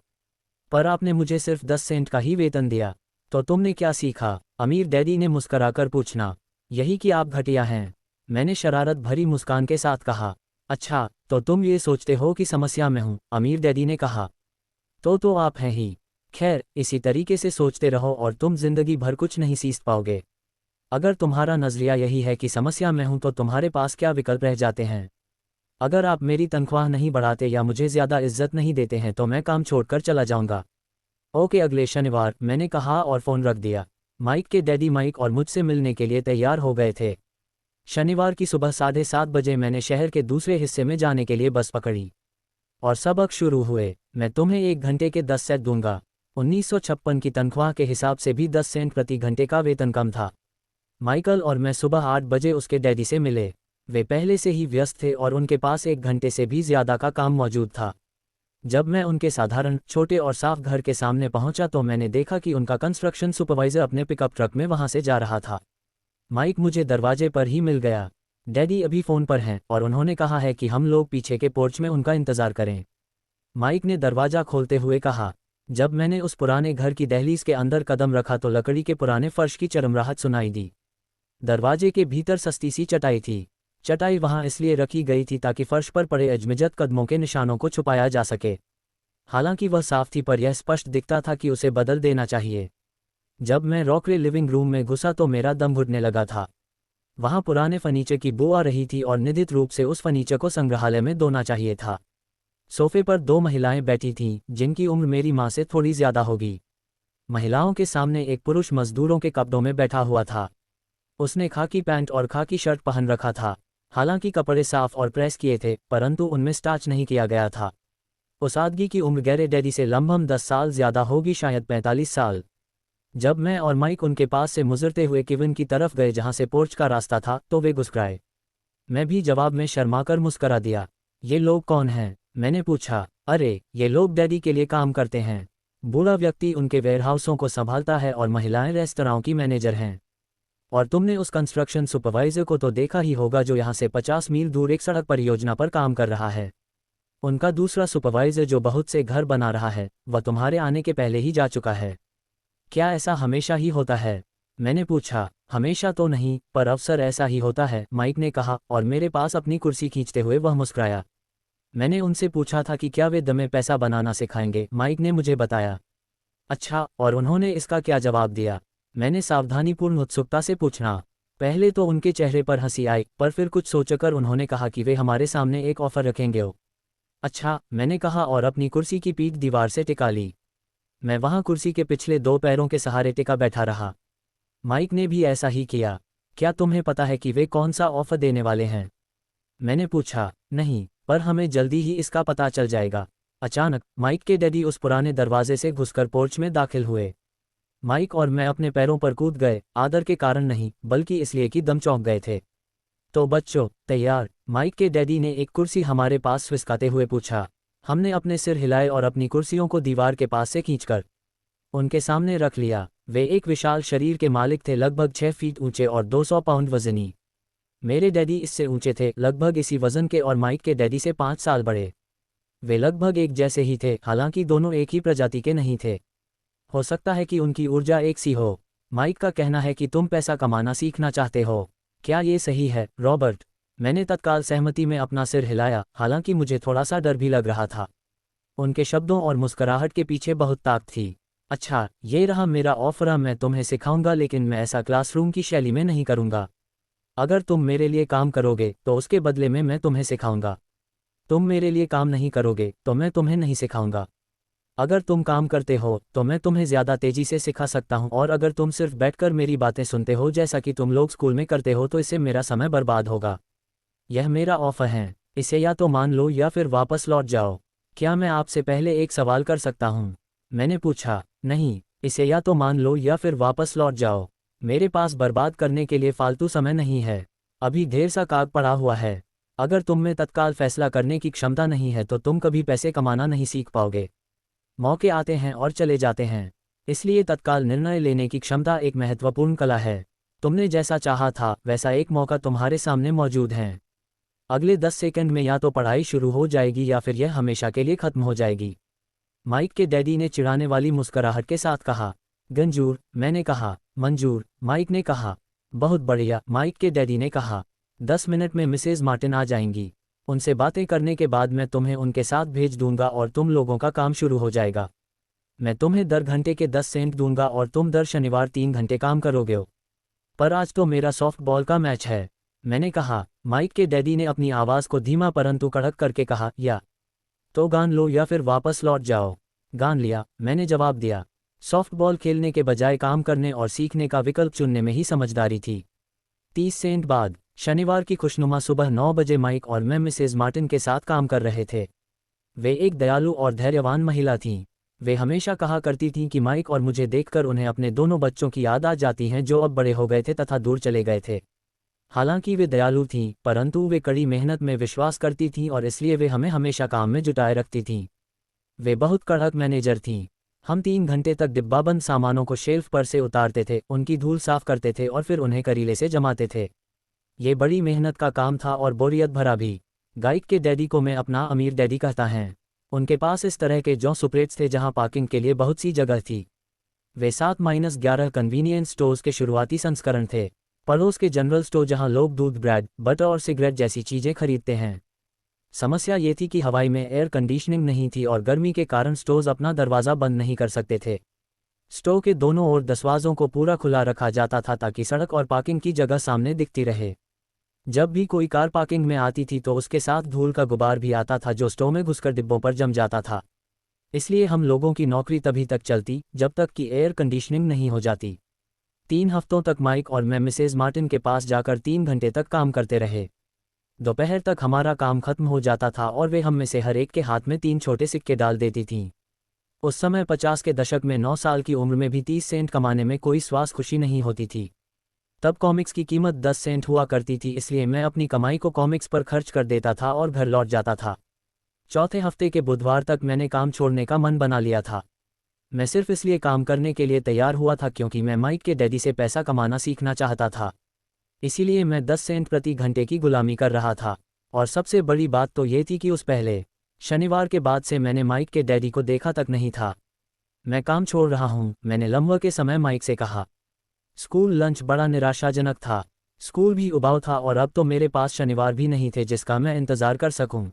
पर आपने मुझे सिर्फ 10 सेंट का ही वेतन दिया, तो तुमने क्या सीखा? अमीर डैडी ने मुस्कराकर पूछना। यही कि आप घटिया हैं, मैंने शरारत भरी मुस्कान के साथ कहा। अच्छा, तो तुम ये सोचते हो कि समस्या में हूँ? अमीर डैडी ने कहा। तो आप हैं ही। खैर, इसी तरीके से सोचते रहो और तुम जिंदगी भर कुछ नहीं सीख पाओगे। अगर तुम्हारा नजरिया यही है कि समस्या में हूं तो तुम्हारे पास क्या विकल्प रह जाते हैं? अगर आप मेरी तनख्वाह नहीं बढ़ाते या मुझे ज़्यादा इज्जत नहीं देते हैं तो मैं काम छोड़कर चला जाऊंगा। ओके। अगले शनिवार, मैंने कहा और फ़ोन रख दिया। माइक के डैडी माइक और मुझसे मिलने के लिए तैयार हो गए थे। शनिवार की सुबह 7:30 बजे मैंने शहर के दूसरे हिस्से में जाने के लिए बस पकड़ी और सबक शुरू हुए। मैं तुम्हें 1 घंटे के 10 सेंट दूंगा। 1956 की तनख्वाह के हिसाब से भी 10 सेंट प्रति घंटे का वेतन कम था। माइकल और मैं सुबह 8 बजे उसके डैडी से मिले। वे पहले से ही व्यस्त थे और उनके पास 1 घंटे से भी ज़्यादा का काम मौजूद था। जब मैं उनके साधारण, छोटे और साफ घर के सामने पहुंचा तो मैंने देखा कि उनका कंस्ट्रक्शन सुपरवाइज़र अपने पिकअप ट्रक में वहां से जा रहा था। माइक मुझे दरवाजे पर ही मिल गया। डैडी अभी फ़ोन पर हैं और उन्होंने कहा है कि हम लोग पीछे के पोर्च में उनका इंतज़ार करें। माइक ने दरवाज़ा खोलते हुए कहा। जब मैंने उस पुराने घर की दहलीज के अंदर कदम रखा तो लकड़ी के पुराने फर्श की चरमराहट सुनाई दी। दरवाजे के भीतर सस्ती सी चटाई थी। चटाई वहां इसलिए रखी गई थी ताकि फर्श पर पड़े अजमजद कदमों के निशानों को छुपाया जा सके। हालांकि वह साफ थी पर यह स्पष्ट दिखता था कि उसे बदल देना चाहिए। जब मैं रॉकरे लिविंग रूम में घुसा तो मेरा दम घुटने लगा था। वहां पुराने फर्नीचर की बू आ रही थी और निश्चित रूप से उस फर्नीचर को संग्रहालय में धोना चाहिए था। सोफे पर 2 महिलाएं बैठी थीं, जिनकी उम्र मेरी माँ से थोड़ी ज़्यादा होगी। महिलाओं के सामने एक पुरुष मजदूरों के कपड़ों में बैठा हुआ था। उसने खाकी पैंट और खाकी शर्ट पहन रखा था। हालांकि कपड़े साफ और प्रेस किए थे, परंतु उनमें स्टार्च नहीं किया गया था। उस आदमी की उम्र गहरे डैडी से लगभग 10 साल ज़्यादा होगी, शायद 45 साल। जब मैं और माइक उनके पास से गुजरते हुए किविन की तरफ गए जहां से पोर्च का रास्ता था तो वे मुस्कुराए। मैं भी जवाब में शर्माकर मुस्करा दिया। ये लोग कौन हैं? मैंने पूछा। अरे, ये लोग डैडी के लिए काम करते हैं। बूढ़ा व्यक्ति उनके वेयरहाउसों को संभालता है और महिलाएं रेस्तरां की मैनेजर हैं। और तुमने उस कंस्ट्रक्शन सुपरवाइजर को तो देखा ही होगा जो यहाँ से 50 मील दूर एक सड़क परियोजना पर काम कर रहा है। उनका दूसरा सुपरवाइजर जो बहुत से घर बना रहा है, वह तुम्हारे आने के पहले ही जा चुका है। क्या ऐसा हमेशा ही होता है? मैंने पूछा। हमेशा तो नहीं, पर अक्सर ऐसा ही होता है, माइक ने कहा और मेरे पास अपनी कुर्सी खींचते हुए वह मुस्कुराया। मैंने उनसे पूछा था कि क्या वे दमे पैसा बनाना सिखाएंगे। माइक ने मुझे बताया। अच्छा, और उन्होंने इसका क्या जवाब दिया? मैंने सावधानीपूर्ण उत्सुकता से पूछा। पहले तो उनके चेहरे पर हंसी आई, पर फिर कुछ सोचकर उन्होंने कहा कि वे हमारे सामने एक ऑफर रखेंगे। अच्छा, मैंने कहा और अपनी कुर्सी की पीठ दीवार से टिका ली। मैं वहां कुर्सी के पिछले 2 पैरों के सहारे टिका बैठा रहा। माइक ने भी ऐसा ही किया। क्या तुम्हें पता है कि वे कौन सा ऑफर देने वाले हैं? मैंने पूछा। नहीं, पर हमें जल्दी ही इसका पता चल जाएगा। अचानक माइक के डैडी उस पुराने दरवाजे से घुसकर पोर्च में दाखिल हुए। माइक और मैं अपने पैरों पर कूद गए, आदर के कारण नहीं, बल्कि इसलिए कि दम चौंक गए थे। तो बच्चों, तैयार? माइक के डैडी ने एक कुर्सी हमारे पास फिसकाते हुए पूछा। हमने अपने सिर हिलाए और अपनी कुर्सियों को दीवार के पास से खींचकर उनके सामने रख लिया। वे एक विशाल शरीर के मालिक थे, लगभग 6 फीट ऊंचे और 200 पाउंड वजनी। मेरे डैडी इससे ऊंचे थे, लगभग इसी वजन के, और माइक के डैडी से 5 साल बड़े। वे लगभग एक जैसे ही थे, हालांकि दोनों एक ही प्रजाति के नहीं थे। हो सकता है कि उनकी ऊर्जा एक सी हो। माइक का कहना है कि तुम पैसा कमाना सीखना चाहते हो। क्या ये सही है, रॉबर्ट? मैंने तत्काल सहमति में अपना सिर हिलाया, हालांकि मुझे थोड़ा सा डर भी लग रहा था। उनके शब्दों और मुस्कुराहट के पीछे बहुत ताकत थी। अच्छा, ये रहा मेरा ऑफर। मैं तुम्हें सिखाऊंगा, लेकिन मैं ऐसा क्लासरूम की शैली में नहीं करूंगा। अगर तुम मेरे लिए काम करोगे तो उसके बदले में मैं तुम्हें सिखाऊंगा। तुम मेरे लिए काम नहीं करोगे तो मैं तुम्हें नहीं सिखाऊंगा। अगर तुम काम करते हो तो मैं तुम्हें ज़्यादा तेज़ी से सिखा सकता हूं, और अगर तुम सिर्फ बैठकर मेरी बातें सुनते हो जैसा कि तुम लोग स्कूल में करते हो तो इससे मेरा समय बर्बाद होगा। यह मेरा ऑफर है, इसे या तो मान लो या फिर वापस लौट जाओ। क्या मैं आपसे पहले एक सवाल कर सकता हूँ? मैंने पूछा। नहीं, इसे या तो मान लो या फिर वापस लौट जाओ। मेरे पास बर्बाद करने के लिए फालतू समय नहीं है। अभी ढेर सा काम पड़ा हुआ है। अगर तुम में तत्काल फैसला करने की क्षमता नहीं है तो तुम कभी पैसे कमाना नहीं सीख पाओगे। मौके आते हैं और चले जाते हैं। इसलिए तत्काल निर्णय लेने की क्षमता एक महत्वपूर्ण कला है। तुमने जैसा चाहा था वैसा एक मौका तुम्हारे सामने मौजूद है। अगले 10 सेकंड में या तो पढ़ाई शुरू हो जाएगी या फिर यह हमेशा के लिए खत्म हो जाएगी। माइक के डैडी ने चिढ़ाने वाली मुस्कुराहट के साथ कहा। गंजूर, मैंने कहा। मंजूर, माइक ने कहा। बहुत बढ़िया, माइक के डैडी ने कहा। 10 मिनट में मिसेज मार्टिन आ जाएंगी। उनसे बातें करने के बाद मैं तुम्हें उनके साथ भेज दूंगा और तुम लोगों का काम शुरू हो जाएगा। मैं तुम्हें दर घंटे के 10 सेंट दूंगा और तुम दर शनिवार 3 घंटे काम करोगे। पर आज तो मेरा सॉफ्टबॉल का मैच है, मैंने कहा। माइक के डैडी ने अपनी आवाज़ को धीमा परंतु कड़क करके कहा, या तो गान लो या फिर वापस लौट जाओ। गान लिया, मैंने जवाब दिया। सॉफ्टबॉल खेलने के बजाय काम करने और सीखने का विकल्प चुनने में ही समझदारी थी। 30 सेंट बाद शनिवार की खुशनुमा सुबह 9 बजे माइक और मैं मिसेज मार्टिन के साथ काम कर रहे थे। वे एक दयालु और धैर्यवान महिला थीं। वे हमेशा कहा करती थीं कि माइक और मुझे देखकर उन्हें अपने दोनों बच्चों की याद आ जाती हैं जो अब बड़े हो गए थे तथा दूर चले गए थे। हालांकि वे दयालु थीं, परंतु वे कड़ी मेहनत में विश्वास करती थीं और इसलिए वे हमें हमेशा काम में जुटाए रखती थीं। वे बहुत कड़क मैनेजर थीं। हम 3 घंटे तक डिब्बाबंद सामानों को शेल्फ पर से उतारते थे, उनकी धूल साफ करते थे और फिर उन्हें करीले से जमाते थे। ये बड़ी मेहनत का काम था और बोरियत भरा भी। गाइक के डैडी को मैं अपना अमीर डैडी कहता है। उनके पास इस तरह के जौ सुपरेट्स थे जहां पार्किंग के लिए बहुत सी जगह थी। वे 7-11 कन्वीनियंस स्टोर्स के शुरुआती संस्करण थे। पड़ोस के जनरल स्टोर जहां लोग दूध, ब्रेड, बटर और सिगरेट जैसी चीजें खरीदते हैं। समस्या ये थी कि हवाई में एयर कंडीशनिंग नहीं थी और गर्मी के कारण स्टोर्स अपना दरवाज़ा बंद नहीं कर सकते थे। स्टोर के दोनों ओर दरवाज़ों को पूरा खुला रखा जाता था ताकि सड़क और पार्किंग की जगह सामने दिखती रहे। जब भी कोई कार पार्किंग में आती थी तो उसके साथ धूल का गुबार भी आता था जो स्टोर में घुसकर डिब्बों पर जम जाता था। इसलिए हम लोगों की नौकरी तभी तक चलती जब तक कि एयर कंडीशनिंग नहीं हो जाती। 3 हफ्तों तक माइक और मैं मिसेज मार्टिन के पास जाकर 3 घंटे तक काम करते रहे। दोपहर तक हमारा काम खत्म हो जाता था और वे हम में से हर एक के हाथ में 3 छोटे सिक्के डाल देती थीं। उस समय 50 के दशक में 9 साल की उम्र में भी 30 सेंट कमाने में कोई स्वास खुशी नहीं होती थी। तब कॉमिक्स की कीमत 10 सेंट हुआ करती थी, इसलिए मैं अपनी कमाई को कॉमिक्स पर खर्च कर देता था और घर लौट जाता था। चौथे हफ्ते के बुधवार तक मैंने काम छोड़ने का मन बना लिया था। मैं सिर्फ इसलिए काम करने के लिए तैयार हुआ था क्योंकि मैं माइक के डैडी से पैसा कमाना सीखना चाहता था। इसीलिए मैं 10 सेंट प्रति घंटे की गुलामी कर रहा था। और सबसे बड़ी बात तो ये थी कि उस पहले शनिवार के बाद से मैंने माइक के डैडी को देखा तक नहीं था। मैं काम छोड़ रहा हूँ, मैंने लंबे के समय माइक से कहा। स्कूल लंच बड़ा निराशाजनक था। स्कूल भी उबाऊ था और अब तो मेरे पास शनिवार भी नहीं थे जिसका मैं इंतज़ार कर सकूं।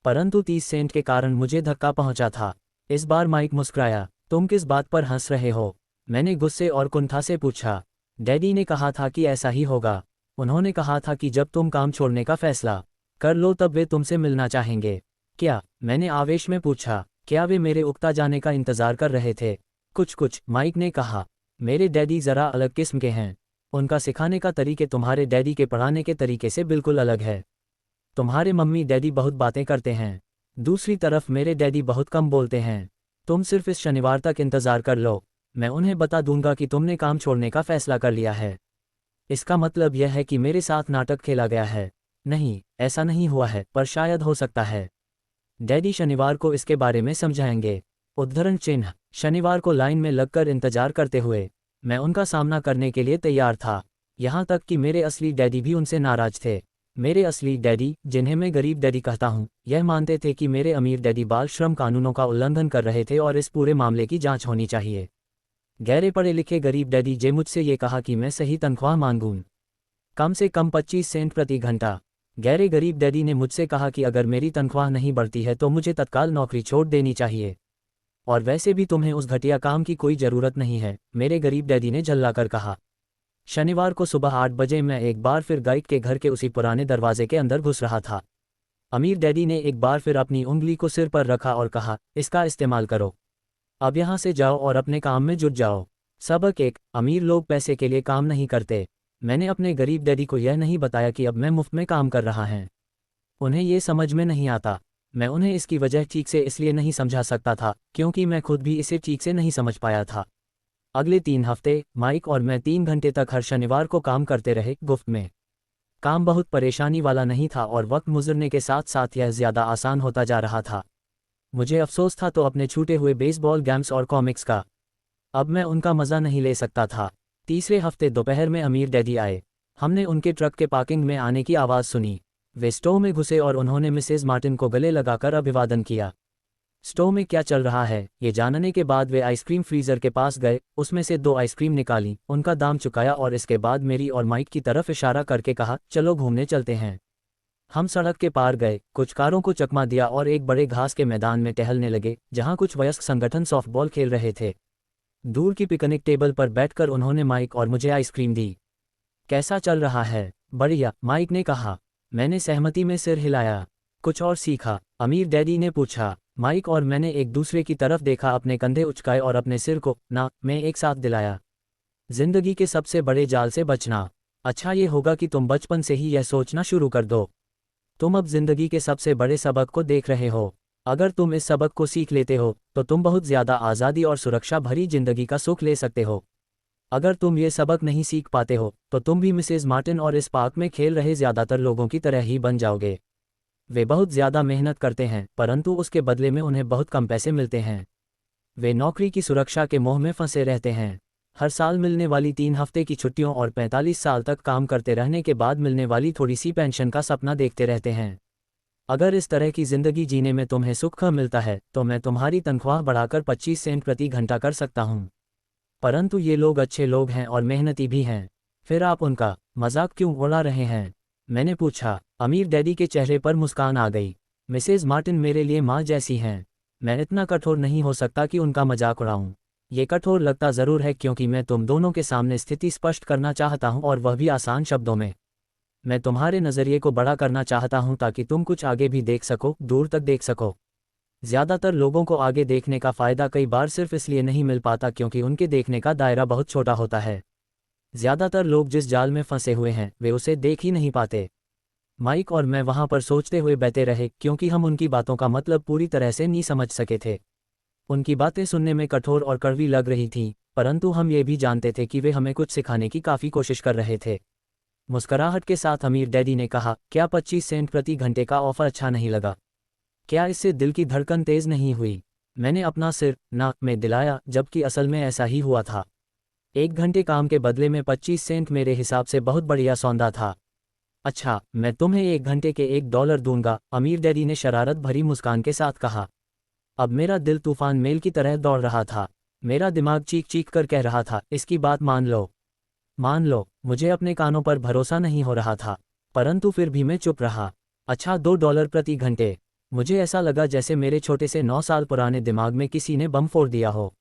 परंतु 30 सेंट के कारण मुझे धक्का पहुंचा था। इस बार माइक मुस्कुराया। तुम किस बात पर हंस रहे हो? मैंने गुस्से और कुंठा से पूछा। डैडी ने कहा था कि ऐसा ही होगा। उन्होंने कहा था कि जब तुम काम छोड़ने का फैसला कर लो तब वे तुमसे मिलना चाहेंगे। क्या? मैंने आवेश में पूछा। क्या वे मेरे उकता जाने का इंतज़ार कर रहे थे? कुछ, माइक ने कहा। मेरे डैडी ज़रा अलग किस्म के हैं। उनका सिखाने का तरीके तुम्हारे डैडी के पढ़ाने के तरीके से बिल्कुल अलग है। तुम्हारे मम्मी डैडी बहुत बातें करते हैं। दूसरी तरफ मेरे डैडी बहुत कम बोलते हैं। तुम सिर्फ इस शनिवार तक इंतज़ार कर लो, मैं उन्हें बता दूंगा कि तुमने काम छोड़ने का फैसला कर लिया है। इसका मतलब यह है कि मेरे साथ नाटक खेला गया है। नहीं, ऐसा नहीं हुआ है, पर शायद हो सकता है। डैडी शनिवार को इसके बारे में समझाएंगे। उद्धरण चिन्ह। शनिवार को लाइन में लगकर इंतजार करते हुए मैं उनका सामना करने के लिए तैयार था। यहाँ तक कि मेरे असली डैडी भी उनसे नाराज थे। मेरे असली डैडी, जिन्हें मैं गरीब डैडी कहता हूँ, यह मानते थे कि मेरे अमीर डैडी बाल श्रम कानूनों का उल्लंघन कर रहे थे और इस पूरे मामले की जांच होनी चाहिए। गहरे पढ़े लिखे गरीब डैडी जे मुझसे ये कहा कि मैं सही तनख्वाह मांगूं, कम से कम 25 सेंट प्रति घंटा। गहरे गरीब डैडी ने मुझसे कहा कि अगर मेरी तनख्वाह नहीं बढ़ती है तो मुझे तत्काल नौकरी छोड़ देनी चाहिए। और वैसे भी तुम्हें उस घटिया काम की कोई ज़रूरत नहीं है, मेरे गरीब डैडी ने झल्लाकर कहा। शनिवार को सुबह 8 बजे मैं एक बार फिर गाइड के घर के उसी पुराने दरवाजे के अंदर घुस रहा था। अमीर डैडी ने एक बार फिर अपनी उंगली को सिर पर रखा और कहा, इसका इस्तेमाल करो। अब यहाँ से जाओ और अपने काम में जुट जाओ। सबक 1, अमीर लोग पैसे के लिए काम नहीं करते। मैंने अपने गरीब डैडी को यह नहीं बताया कि अब मैं मुफ्त में काम कर रहा है। उन्हें ये समझ में नहीं आता। मैं उन्हें इसकी वजह ठीक से इसलिए नहीं समझा सकता था क्योंकि मैं खुद भी इसे ठीक से नहीं समझ पाया था। अगले 3 हफ्ते माइक और मैं 3 घंटे तक हर शनिवार को काम करते रहे। गुफ्त में काम बहुत परेशानी वाला नहीं था और वक्त गुजरने के साथ साथ यह ज़्यादा आसान होता जा रहा था। मुझे अफसोस था तो अपने छूटे हुए बेसबॉल गेम्स और कॉमिक्स का। अब मैं उनका मज़ा नहीं ले सकता था। तीसरे हफ्ते दोपहर में अमीर डैडी आए। हमने उनके ट्रक के पार्किंग में आने की आवाज़ सुनी। वे स्टोव में घुसे और उन्होंने मिसेज मार्टिन को गले लगाकर अभिवादन किया। स्टोव में क्या चल रहा है ये जानने के बाद वे आइसक्रीम फ्रीज़र के पास गए, उसमें से 2 आइसक्रीम निकाली, उनका दाम चुकाया और इसके बाद मेरी और माइक की तरफ इशारा करके कहा, चलो घूमने चलते हैं। हम सड़क के पार गए, कुछ कारों को चकमा दिया और एक बड़े घास के मैदान में टहलने लगे जहां कुछ वयस्क संगठन सॉफ्टबॉल खेल रहे थे। दूर की पिकनिक टेबल पर बैठकर उन्होंने माइक और मुझे आइसक्रीम दी। कैसा चल रहा है? बढ़िया, माइक ने कहा। मैंने सहमति में सिर हिलाया। कुछ और सीखा? अमीर डैडी ने पूछा। माइक और मैंने एक दूसरे की तरफ देखा, अपने कंधे उचकाए और अपने सिर को ना में एक साथ दिलाया। जिंदगी के सबसे बड़े जाल से बचना। अच्छा ये होगा कि तुम बचपन से ही यह सोचना शुरू कर दो। तुम अब जिंदगी के सबसे बड़े सबक को देख रहे हो। अगर तुम इस सबक को सीख लेते हो तो तुम बहुत ज़्यादा आज़ादी और सुरक्षा भरी जिंदगी का सुख ले सकते हो। अगर तुम ये सबक नहीं सीख पाते हो तो तुम भी मिसेज मार्टिन और इस पार्क में खेल रहे ज़्यादातर लोगों की तरह ही बन जाओगे। वे बहुत ज़्यादा मेहनत करते हैं परंतु उसके बदले में उन्हें बहुत कम पैसे मिलते हैं। वे नौकरी की सुरक्षा के मोह में फंसे रहते हैं। हर साल मिलने वाली 3 हफ्ते की छुट्टियों और 45 साल तक काम करते रहने के बाद मिलने वाली थोड़ी सी पेंशन का सपना देखते रहते हैं। अगर इस तरह की ज़िंदगी जीने में तुम्हें सुख मिलता है तो मैं तुम्हारी तनख्वाह बढ़ाकर 25 सेंट प्रति घंटा कर सकता हूँ। परंतु ये लोग अच्छे लोग हैं और मेहनती भी हैं। फिर आप उनका मजाक क्यों उड़ा रहे हैं? मैंने पूछा। अमीर डैडी के चेहरे पर मुस्कान आ गई। मिसेज मार्टिन मेरे लिए माँ जैसी हैं। मैं इतना कठोर नहीं हो सकता कि उनका मजाक उड़ाऊं। ये कठोर लगता ज़रूर है क्योंकि मैं तुम दोनों के सामने स्थिति स्पष्ट करना चाहता हूं और वह भी आसान शब्दों में। मैं तुम्हारे नज़रिए को बड़ा करना चाहता हूं ताकि तुम कुछ आगे भी देख सको, दूर तक देख सको। ज़्यादातर लोगों को आगे देखने का फ़ायदा कई बार सिर्फ इसलिए नहीं मिल पाता क्योंकि उनके देखने का दायरा बहुत छोटा होता है। ज़्यादातर लोग जिस जाल में फंसे हुए हैं वे उसे देख ही नहीं पाते। माइक और मैं वहां पर सोचते हुए बैठे रहे क्योंकि हम उनकी बातों का मतलब पूरी तरह से नहीं समझ सके थे। उनकी बातें सुनने में कठोर और कड़वी लग रही थीं, परंतु हम ये भी जानते थे कि वे हमें कुछ सिखाने की काफ़ी कोशिश कर रहे थे। मुस्कुराहट के साथ अमीर डैडी ने कहा, क्या 25 सेंट प्रति घंटे का ऑफर अच्छा नहीं लगा? क्या इससे दिल की धड़कन तेज नहीं हुई? मैंने अपना सिर नाक में दिलाया, जबकि असल में ऐसा ही हुआ था। 1 घंटे काम के बदले में 25 सेंट मेरे हिसाब से बहुत बढ़िया सौदा था। अच्छा, मैं तुम्हें 1 घंटे के $1 दूंगा, अमीर डैडी ने शरारत भरी मुस्कान के साथ कहा। अब मेरा दिल तूफान मेल की तरह दौड़ रहा था। मेरा दिमाग चीख चीख कर कह रहा था, इसकी बात मान लो, मान लो। मुझे अपने कानों पर भरोसा नहीं हो रहा था, परंतु फिर भी मैं चुप रहा। अच्छा, $2 प्रति घंटे। मुझे ऐसा लगा जैसे मेरे छोटे से 9 साल पुराने दिमाग में किसी ने बम फोड़ दिया हो।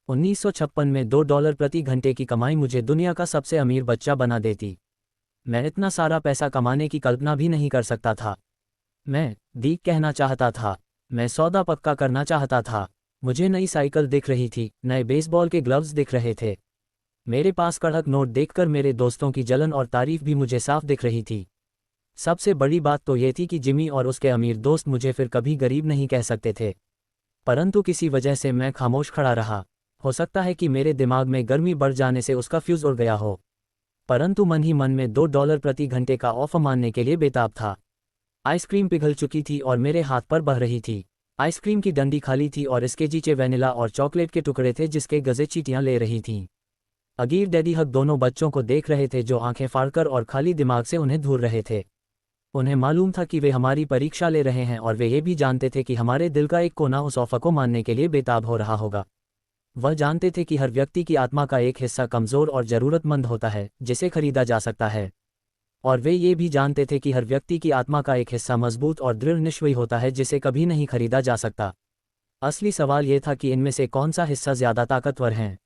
1956 में $2 प्रति घंटे की कमाई मुझे दुनिया का सबसे अमीर बच्चा बना देती। मैं इतना सारा पैसा कमाने की कल्पना भी नहीं कर सकता था। मैं दीक कहना चाहता था। मैं सौदा पक्का करना चाहता था। मुझे नई साइकिल दिख रही थी, नए बेसबॉल के ग्लव्स दिख रहे थे। मेरे पास कड़क नोट देखकर मेरे दोस्तों की जलन और तारीफ भी मुझे साफ दिख रही थी। सबसे बड़ी बात तो ये थी कि जिमी और उसके अमीर दोस्त मुझे फिर कभी गरीब नहीं कह सकते थे। परंतु किसी वजह से मैं खामोश खड़ा रहा। हो सकता है कि मेरे दिमाग में गर्मी बढ़ जाने से उसका फ्यूज उड़ गया हो, परंतु मन ही मन में $2 प्रति घंटे का ऑफर मानने के लिए बेताब था। आइसक्रीम पिघल चुकी थी और मेरे हाथ पर बह रही थी। आइसक्रीम की डंडी खाली थी और इसके नीचे वेनिला और चॉकलेट के टुकड़े थे जिसके गजे चींटियां ले रही थीं। अगीर डैडी हक दोनों बच्चों को देख रहे थे जो आंखें फाड़कर और खाली दिमाग से उन्हें घूर रहे थे। उन्हें मालूम था कि वे हमारी परीक्षा ले रहे हैं और वे ये भी जानते थे कि हमारे दिल का एक कोना उस ऑफर को मानने के लिए बेताब हो रहा होगा। वह जानते थे कि हर व्यक्ति की आत्मा का एक हिस्सा कमज़ोर और ज़रूरतमंद होता है जिसे खरीदा जा सकता है, और वे ये भी जानते थे कि हर व्यक्ति की आत्मा का एक हिस्सा मजबूत और दृढ़ निश्चयी होता है जिसे कभी नहीं खरीदा जा सकता। असली सवाल ये था कि इनमें से कौन सा हिस्सा ज़्यादा ताकतवर है।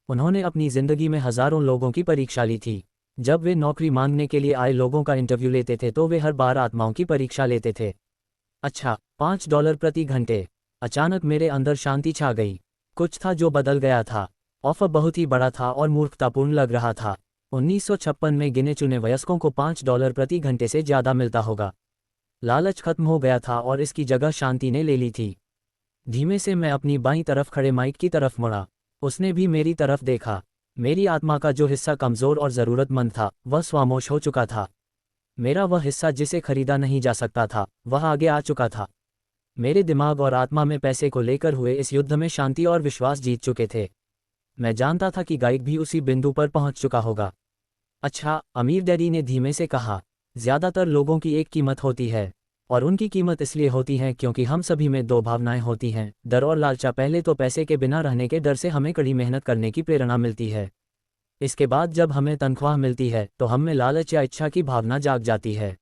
उन्होंने अपनी ज़िंदगी में हज़ारों लोगों की परीक्षा ली थी। जब वे नौकरी मांगने के लिए आए लोगों का इंटरव्यू लेते थे तो वे हर बार आत्माओं की परीक्षा लेते थे। अच्छा, $5 प्रति घंटे। अचानक मेरे अंदर शांति छा गई। कुछ था जो बदल गया था। ऑफर बहुत ही बड़ा था और मूर्खतापूर्ण लग रहा था। 1956 में गिने चुने वयस्कों को $5 प्रति घंटे से ज़्यादा मिलता होगा। लालच खत्म हो गया था और इसकी जगह शांति ने ले ली थी। धीमे से मैं अपनी बाईं तरफ खड़े माइक की तरफ मुड़ा। उसने भी मेरी तरफ देखा। मेरी आत्मा का जो हिस्सा कमज़ोर और ज़रूरतमंद था वह स्वामोश हो चुका था। मेरा वह हिस्सा जिसे खरीदा नहीं जा सकता था वह आगे आ चुका था। मेरे दिमाग और आत्मा में पैसे को लेकर हुए इस युद्ध में शांति और विश्वास जीत चुके थे। मैं जानता था कि गाइड भी उसी बिंदु पर पहुंच चुका होगा। अच्छा, अमीर डैडी ने धीमे से कहा, ज्यादातर लोगों की एक कीमत होती है, और उनकी कीमत इसलिए होती है क्योंकि हम सभी में दो भावनाएं होती हैं, डर और लालचा। पहले तो पैसे के बिना रहने के डर से हमें कड़ी मेहनत करने की प्रेरणा मिलती है। इसके बाद जब हमें तनख्वाह मिलती है तो हम में लालच या इच्छा की भावना जाग जाती है।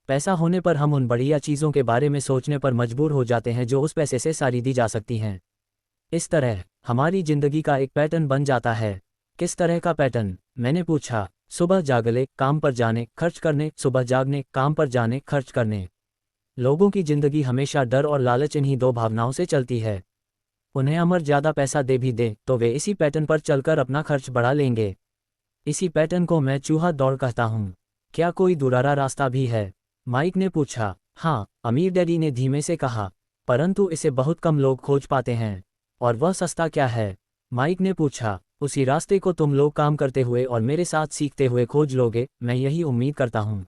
पैसा होने पर हम उन बढ़िया चीज़ों के बारे में सोचने पर मजबूर हो जाते हैं जो उस पैसे से खरीदी जा सकती हैं। इस तरह हमारी जिंदगी का एक पैटर्न बन जाता है। किस तरह का पैटर्न? मैंने पूछा। सुबह जागले, काम पर जाने, खर्च करने, सुबह जागने, काम पर जाने, खर्च करने। लोगों की जिंदगी हमेशा डर और लालच इन्हीं दो भावनाओं से चलती है। उन्हें अमर ज़्यादा पैसा दे भी दे तो वे इसी पैटर्न पर चलकर अपना खर्च बढ़ा लेंगे। इसी पैटर्न को मैं चूहा दौड़ कहता हूँ। क्या कोई दुरारा रास्ता भी है? माइक ने पूछा। हाँ, अमीर डैडी ने धीमे से कहा, परंतु इसे बहुत कम लोग खोज पाते हैं। और वह सस्ता क्या है? माइक ने पूछा। उसी रास्ते को तुम लोग काम करते हुए और मेरे साथ सीखते हुए खोज लोगे, मैं यही उम्मीद करता हूँ।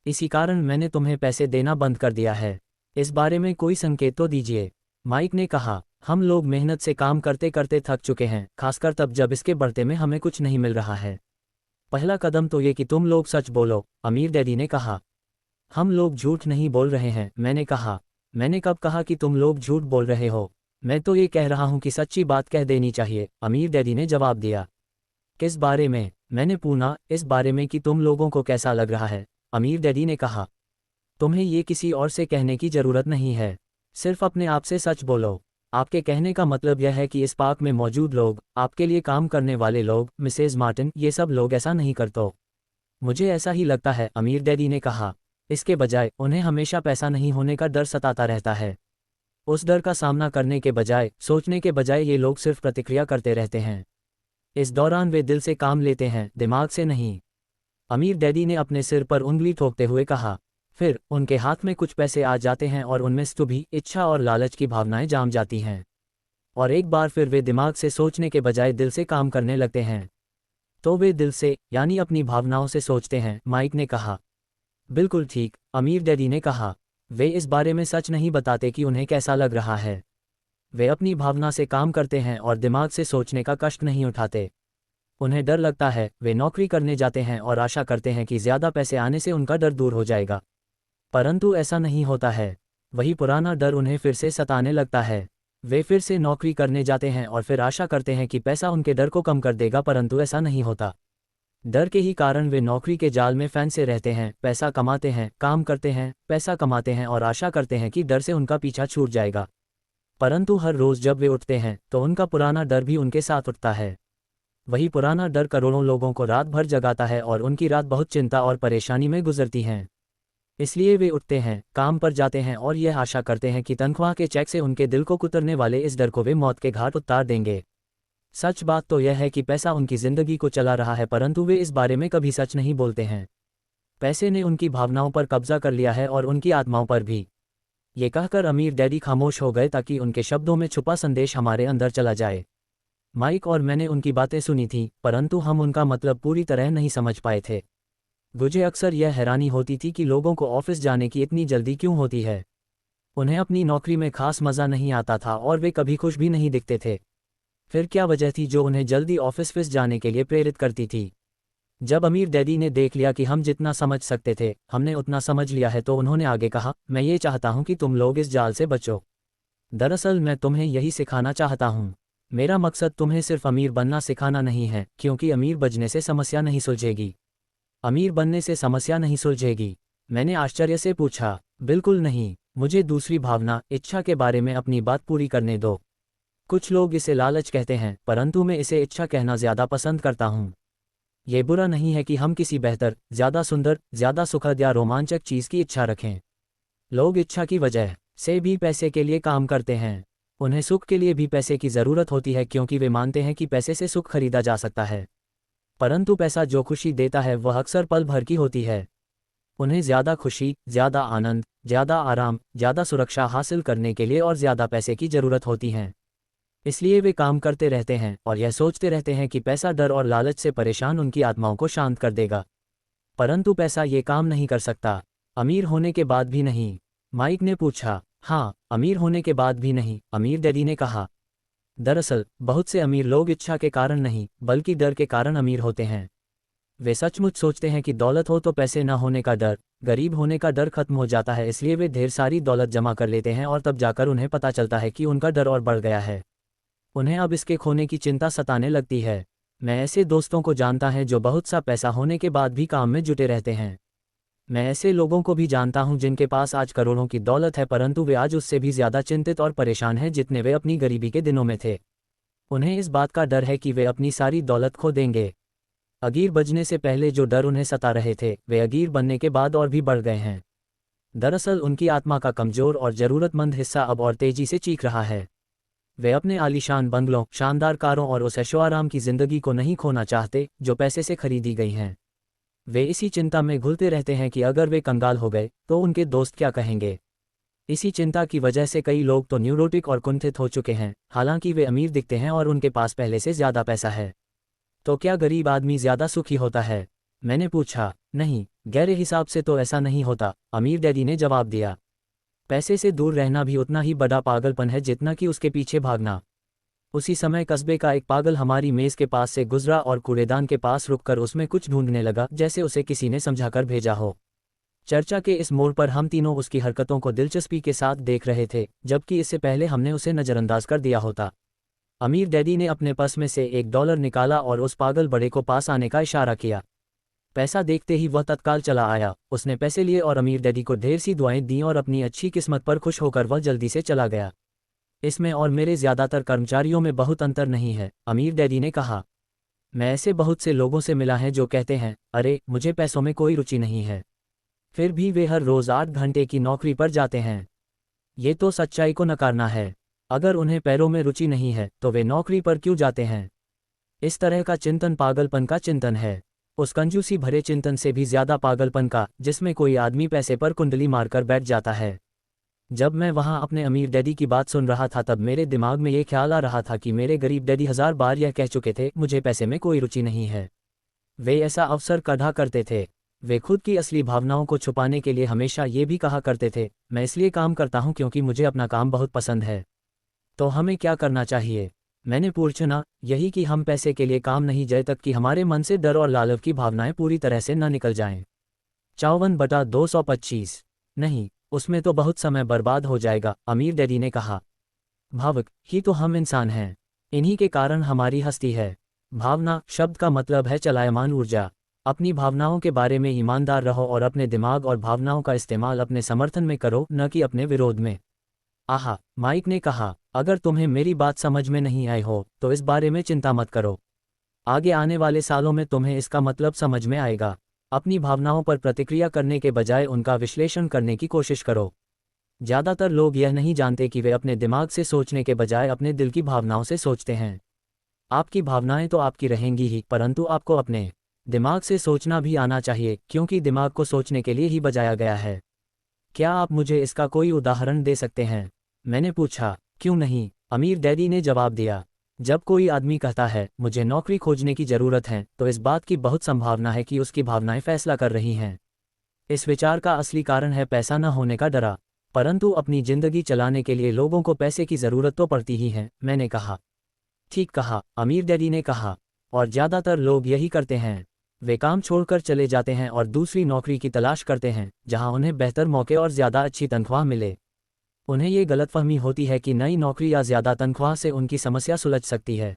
इसी कारण मैंने तुम्हें पैसे देना बंद कर दिया है। इस बारे में कोई संकेत तो दीजिए। माइक ने कहा, हम लोग मेहनत से काम करते करते थक चुके हैं, खासकर तब जब इसके बढ़ते में हमें कुछ नहीं मिल रहा है। पहला कदम तो ये कि तुम लोग सच बोलो, अमीर डैडी ने कहा। हम लोग झूठ नहीं बोल रहे हैं, मैंने कहा। मैंने कब कहा कि तुम लोग झूठ बोल रहे हो? मैं तो ये कह रहा हूँ कि सच्ची बात कह देनी चाहिए, अमीर डैडी ने जवाब दिया। किस बारे में? मैंने पूछा। इस बारे में कि तुम लोगों को कैसा लग रहा है, अमीर डैडी ने कहा। तुम्हें ये किसी और से कहने की जरूरत नहीं है, सिर्फ अपने आप से सच बोलो। आपके कहने का मतलब यह है कि इस पार्क में मौजूद लोग, आपके लिए काम करने वाले लोग, मिसेज मार्टिन, ये सब लोग ऐसा नहीं करते। मुझे ऐसा ही लगता है, अमीर डैडी ने कहा। इसके बजाय उन्हें हमेशा पैसा नहीं होने का डर सताता रहता है। उस डर का सामना करने के बजाय, सोचने के बजाय ये लोग सिर्फ प्रतिक्रिया करते रहते हैं। इस दौरान वे दिल से काम लेते हैं, दिमाग से नहीं। अमीर डैडी ने अपने सिर पर उंगली ठोकते हुए कहा। फिर उनके हाथ में कुछ पैसे आ जाते हैं और उनमें भी इच्छा और लालच की भावनाएं जाम जाती हैं। और एक बार फिर वे दिमाग से सोचने के बजाय दिल से काम करने लगते हैं। तो वे दिल से, यानी अपनी भावनाओं से सोचते हैं, माइक ने कहा। बिल्कुल ठीक, अमीर डैडी ने कहा। वे इस बारे में सच नहीं बताते कि उन्हें कैसा लग रहा है। वे अपनी भावना से काम करते हैं और दिमाग से सोचने का कष्ट नहीं उठाते। उन्हें डर लगता है, वे नौकरी करने जाते हैं और आशा करते हैं कि ज़्यादा पैसे आने से उनका डर दूर हो जाएगा। परंतु ऐसा नहीं होता है। वही पुराना डर उन्हें फिर से सताने लगता है। वे फिर से नौकरी करने जाते हैं और फिर आशा करते हैं कि पैसा उनके डर को कम कर देगा, परंतु ऐसा नहीं होता। डर के ही कारण वे नौकरी के जाल में फंसे रहते हैं, पैसा कमाते हैं, काम करते हैं, पैसा कमाते हैं और आशा करते हैं कि डर से उनका पीछा छूट जाएगा। परंतु हर रोज़ जब वे उठते हैं तो उनका पुराना डर भी उनके साथ उठता है। वही पुराना डर करोड़ों लोगों को रात भर जगाता है और उनकी रात बहुत चिंता और परेशानी में गुजरती हैं। इसलिए वे उठते हैं, काम पर जाते हैं और यह आशा करते हैं कि तनख्वाह के चेक से उनके दिल को कुतरने वाले इस डर को वे मौत के घाट उतार देंगे। सच बात तो यह है कि पैसा उनकी जिंदगी को चला रहा है, परंतु वे इस बारे में कभी सच नहीं बोलते हैं। पैसे ने उनकी भावनाओं पर कब्जा कर लिया है और उनकी आत्माओं पर भी। ये कहकर अमीर डैडी खामोश हो गए ताकि उनके शब्दों में छुपा संदेश हमारे अंदर चला जाए। माइक और मैंने उनकी बातें सुनी थी, परंतु हम उनका मतलब पूरी तरह नहीं समझ पाए थे। मुझे अक्सर यह हैरानी होती थी कि लोगों को ऑफिस जाने की इतनी जल्दी क्यों होती है। उन्हें अपनी नौकरी में खास मज़ा नहीं आता था और वे कभी खुश भी नहीं दिखते थे। फिर क्या वजह थी जो उन्हें जल्दी ऑफिस जाने के लिए प्रेरित करती थी? जब अमीर डैडी ने देख लिया कि हम जितना समझ सकते थे हमने उतना समझ लिया है, तो उन्होंने आगे कहा, मैं ये चाहता हूँ कि तुम लोग इस जाल से बचो। दरअसल मैं तुम्हें यही सिखाना चाहता हूँ। मेरा मकसद तुम्हें सिर्फ अमीर बनना सिखाना नहीं है, क्योंकि अमीर बनने से समस्या नहीं सुलझेगी। अमीर बनने से समस्या नहीं सुलझेगी। मैंने आश्चर्य से पूछा। बिल्कुल नहीं, मुझे दूसरी भावना, इच्छा के बारे में अपनी बात पूरी करने दो। कुछ लोग इसे लालच कहते हैं, परंतु मैं इसे इच्छा कहना ज़्यादा पसंद करता हूँ। ये बुरा नहीं है कि हम किसी बेहतर, ज़्यादा सुंदर, ज़्यादा सुखद या रोमांचक चीज़ की इच्छा रखें। लोग इच्छा की वजह से भी पैसे के लिए काम करते हैं। उन्हें सुख के लिए भी पैसे की ज़रूरत होती है, क्योंकि वे मानते हैं कि पैसे से सुख खरीदा जा सकता है। परंतु पैसा जो खुशी देता है वह अक्सर पल भर की होती है। उन्हें ज़्यादा खुशी, ज़्यादा आनंद, ज़्यादा आराम, ज़्यादा सुरक्षा हासिल करने के लिए और ज़्यादा पैसे की ज़रूरत होती है। इसलिए वे काम करते रहते हैं और यह सोचते रहते हैं कि पैसा डर और लालच से परेशान उनकी आत्माओं को शांत कर देगा। परंतु पैसा ये काम नहीं कर सकता। अमीर होने के बाद भी नहीं। माइक ने पूछा। हाँ, अमीर होने के बाद भी नहीं, अमीर डैडी ने कहा। दरअसल बहुत से अमीर लोग इच्छा के कारण नहीं बल्कि डर के कारण अमीर होते हैं। वे सचमुच सोचते हैं कि दौलत हो तो पैसे न होने का डर, गरीब होने का डर खत्म हो जाता है, इसलिए वे ढेर सारी दौलत जमा कर लेते हैं और तब जाकर उन्हें पता चलता है कि उनका डर और बढ़ गया है। उन्हें अब इसके खोने की चिंता सताने लगती है। मैं ऐसे दोस्तों को जानता है जो बहुत सा पैसा होने के बाद भी काम में जुटे रहते हैं। मैं ऐसे लोगों को भी जानता हूं जिनके पास आज करोड़ों की दौलत है परंतु वे आज उससे भी ज्यादा चिंतित और परेशान हैं जितने वे अपनी गरीबी के दिनों में थे। उन्हें इस बात का डर है कि वे अपनी सारी दौलत खो देंगे। अगीर बजने से पहले जो डर उन्हें सता रहे थे वे अगीर बनने के बाद और भी बढ़ गए हैं। दरअसल उनकी आत्मा का कमजोर और जरूरतमंद हिस्सा अब और तेजी से चीख रहा है। वे अपने आलीशान बंगलों, शानदार कारों और उस ऐशो-आराम की जिंदगी को नहीं खोना चाहते जो पैसे से खरीदी गई हैं। वे इसी चिंता में घुलते रहते हैं कि अगर वे कंगाल हो गए तो उनके दोस्त क्या कहेंगे। इसी चिंता की वजह से कई लोग तो न्यूरोटिक और कुंठित हो चुके हैं, हालांकि वे अमीर दिखते हैं और उनके पास पहले से ज्यादा पैसा है। तो क्या गरीब आदमी ज्यादा सुखी होता है? मैंने पूछा। नहीं, गहरे हिसाब से तो ऐसा नहीं होता, अमीर डैडी ने जवाब दिया। पैसे से दूर रहना भी उतना ही बड़ा पागलपन है जितना कि उसके पीछे भागना। उसी समय कस्बे का एक पागल हमारी मेज के पास से गुजरा और कूड़ेदान के पास रुककर उसमें कुछ ढूंढने लगा, जैसे उसे किसी ने समझाकर भेजा हो। चर्चा के इस मोड़ पर हम तीनों उसकी हरकतों को दिलचस्पी के साथ देख रहे थे, जबकि इससे पहले हमने उसे नजरअंदाज कर दिया होता। अमीर डैडी ने अपने पर्स में से $1 निकाला और उस पागल बड़े को पास आने का इशारा किया। पैसा देखते ही वह तत्काल चला आया। उसने पैसे लिए और अमीर डैडी को ढेर सी दुआएं दी और अपनी अच्छी किस्मत पर खुश होकर वह जल्दी से चला गया। इसमें और मेरे ज्यादातर कर्मचारियों में बहुत अंतर नहीं है, अमीर डैडी ने कहा। मैं ऐसे बहुत से लोगों से मिला है जो कहते हैं, अरे मुझे पैसों में कोई रुचि नहीं है, फिर भी वे हर रोज 8 घंटे की नौकरी पर जाते हैं। ये तो सच्चाई को नकारना है। अगर उन्हें पैरों में रुचि नहीं है तो वे नौकरी पर क्यों जाते हैं? इस तरह का चिंतन पागलपन का चिंतन है, उस कंजूसी भरे चिंतन से भी ज्यादा पागलपन का जिसमें कोई आदमी पैसे पर कुंडली मारकर बैठ जाता है। जब मैं वहां अपने अमीर डैडी की बात सुन रहा था तब मेरे दिमाग में ये ख्याल आ रहा था कि मेरे गरीब डैडी 1000 बार यह कह चुके थे, मुझे पैसे में कोई रुचि नहीं है। वे ऐसा अवसर कढ़ा करते थे। वे खुद की असली भावनाओं को छुपाने के लिए हमेशा ये भी कहा करते थे, मैं इसलिए काम करता हूं क्योंकि मुझे अपना काम बहुत पसंद है। तो हमें क्या करना चाहिए? मैंने पूछना, यही कि हम पैसे के लिए काम नहीं जब तक कि हमारे मन से डर और लालच की भावनाएं पूरी तरह से न निकल जाएं। 54/225। नहीं, उसमें तो बहुत समय बर्बाद हो जाएगा, अमीर डैडी ने कहा। भावुक ही तो हम इंसान हैं, इन्हीं के कारण हमारी हस्ती है। भावना शब्द का मतलब है चलायमान ऊर्जा। अपनी भावनाओं के बारे में ईमानदार रहो और अपने दिमाग और भावनाओं का इस्तेमाल अपने समर्थन में करो, न कि अपने विरोध में। आहा, माइक ने कहा, अगर तुम्हें मेरी बात समझ में नहीं आई हो तो इस बारे में चिंता मत करो। आगे आने वाले सालों में तुम्हें इसका मतलब समझ में आएगा। अपनी भावनाओं पर प्रतिक्रिया करने के बजाय उनका विश्लेषण करने की कोशिश करो। ज्यादातर लोग यह नहीं जानते कि वे अपने दिमाग से सोचने के बजाय अपने दिल की भावनाओं से सोचते हैं। आपकी भावनाएं तो आपकी रहेंगी ही, परंतु आपको अपने दिमाग से सोचना भी आना चाहिए, क्योंकि दिमाग को सोचने के लिए ही बजाया गया है। क्या आप मुझे इसका कोई उदाहरण दे सकते हैं? मैंने पूछा। क्यों नहीं, अमीर डैडी ने जवाब दिया। जब कोई आदमी कहता है मुझे नौकरी खोजने की जरूरत है तो इस बात की बहुत संभावना है कि उसकी भावनाएं फैसला कर रही हैं। इस विचार का असली कारण है पैसा न होने का डरा, परंतु अपनी जिंदगी चलाने के लिए लोगों को पैसे की जरूरत तो पड़ती ही है, मैंने कहा। ठीक कहा, अमीर डैडी ने कहा, और ज्यादातर लोग यही करते हैं। वे काम छोड़कर चले जाते हैं और दूसरी नौकरी की तलाश करते हैं जहां उन्हें बेहतर मौके और ज्यादा अच्छी तनख्वाह मिले। उन्हें ये गलतफहमी होती है कि नई नौकरी या ज्यादा तनख्वाह से उनकी समस्या सुलझ सकती है।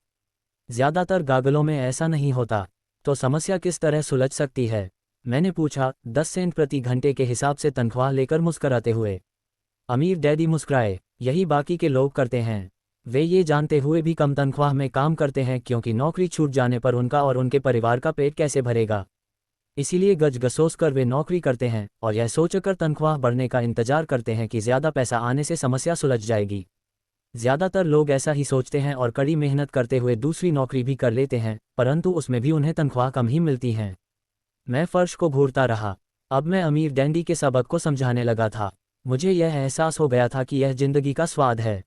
ज्यादातर गागलों में ऐसा नहीं होता। तो समस्या किस तरह सुलझ सकती है? मैंने पूछा, 10 सेंट प्रति घंटे के हिसाब से तनख्वाह लेकर मुस्कराते हुए। अमीर डैडी मुस्कुराए। यही बाकी के लोग करते हैं। वे ये जानते हुए भी कम तनख्वाह में काम करते हैं क्योंकि नौकरी छूट जाने पर उनका और उनके परिवार का पेट कैसे भरेगा। इसीलिए गजगसोस कर वे नौकरी करते हैं और यह सोचकर तनख्वाह बढ़ने का इंतजार करते हैं कि ज्यादा पैसा आने से समस्या सुलझ जाएगी। ज्यादातर लोग ऐसा ही सोचते हैं और कड़ी मेहनत करते हुए दूसरी नौकरी भी कर लेते हैं, परंतु उसमें भी उन्हें तनख्वाह कम ही मिलती है। मैं फर्श को घूरता रहा। अब मैं अमीर डैडी के सबक को समझाने लगा था। मुझे यह एहसास हो गया था कि यह जिंदगी का स्वाद है।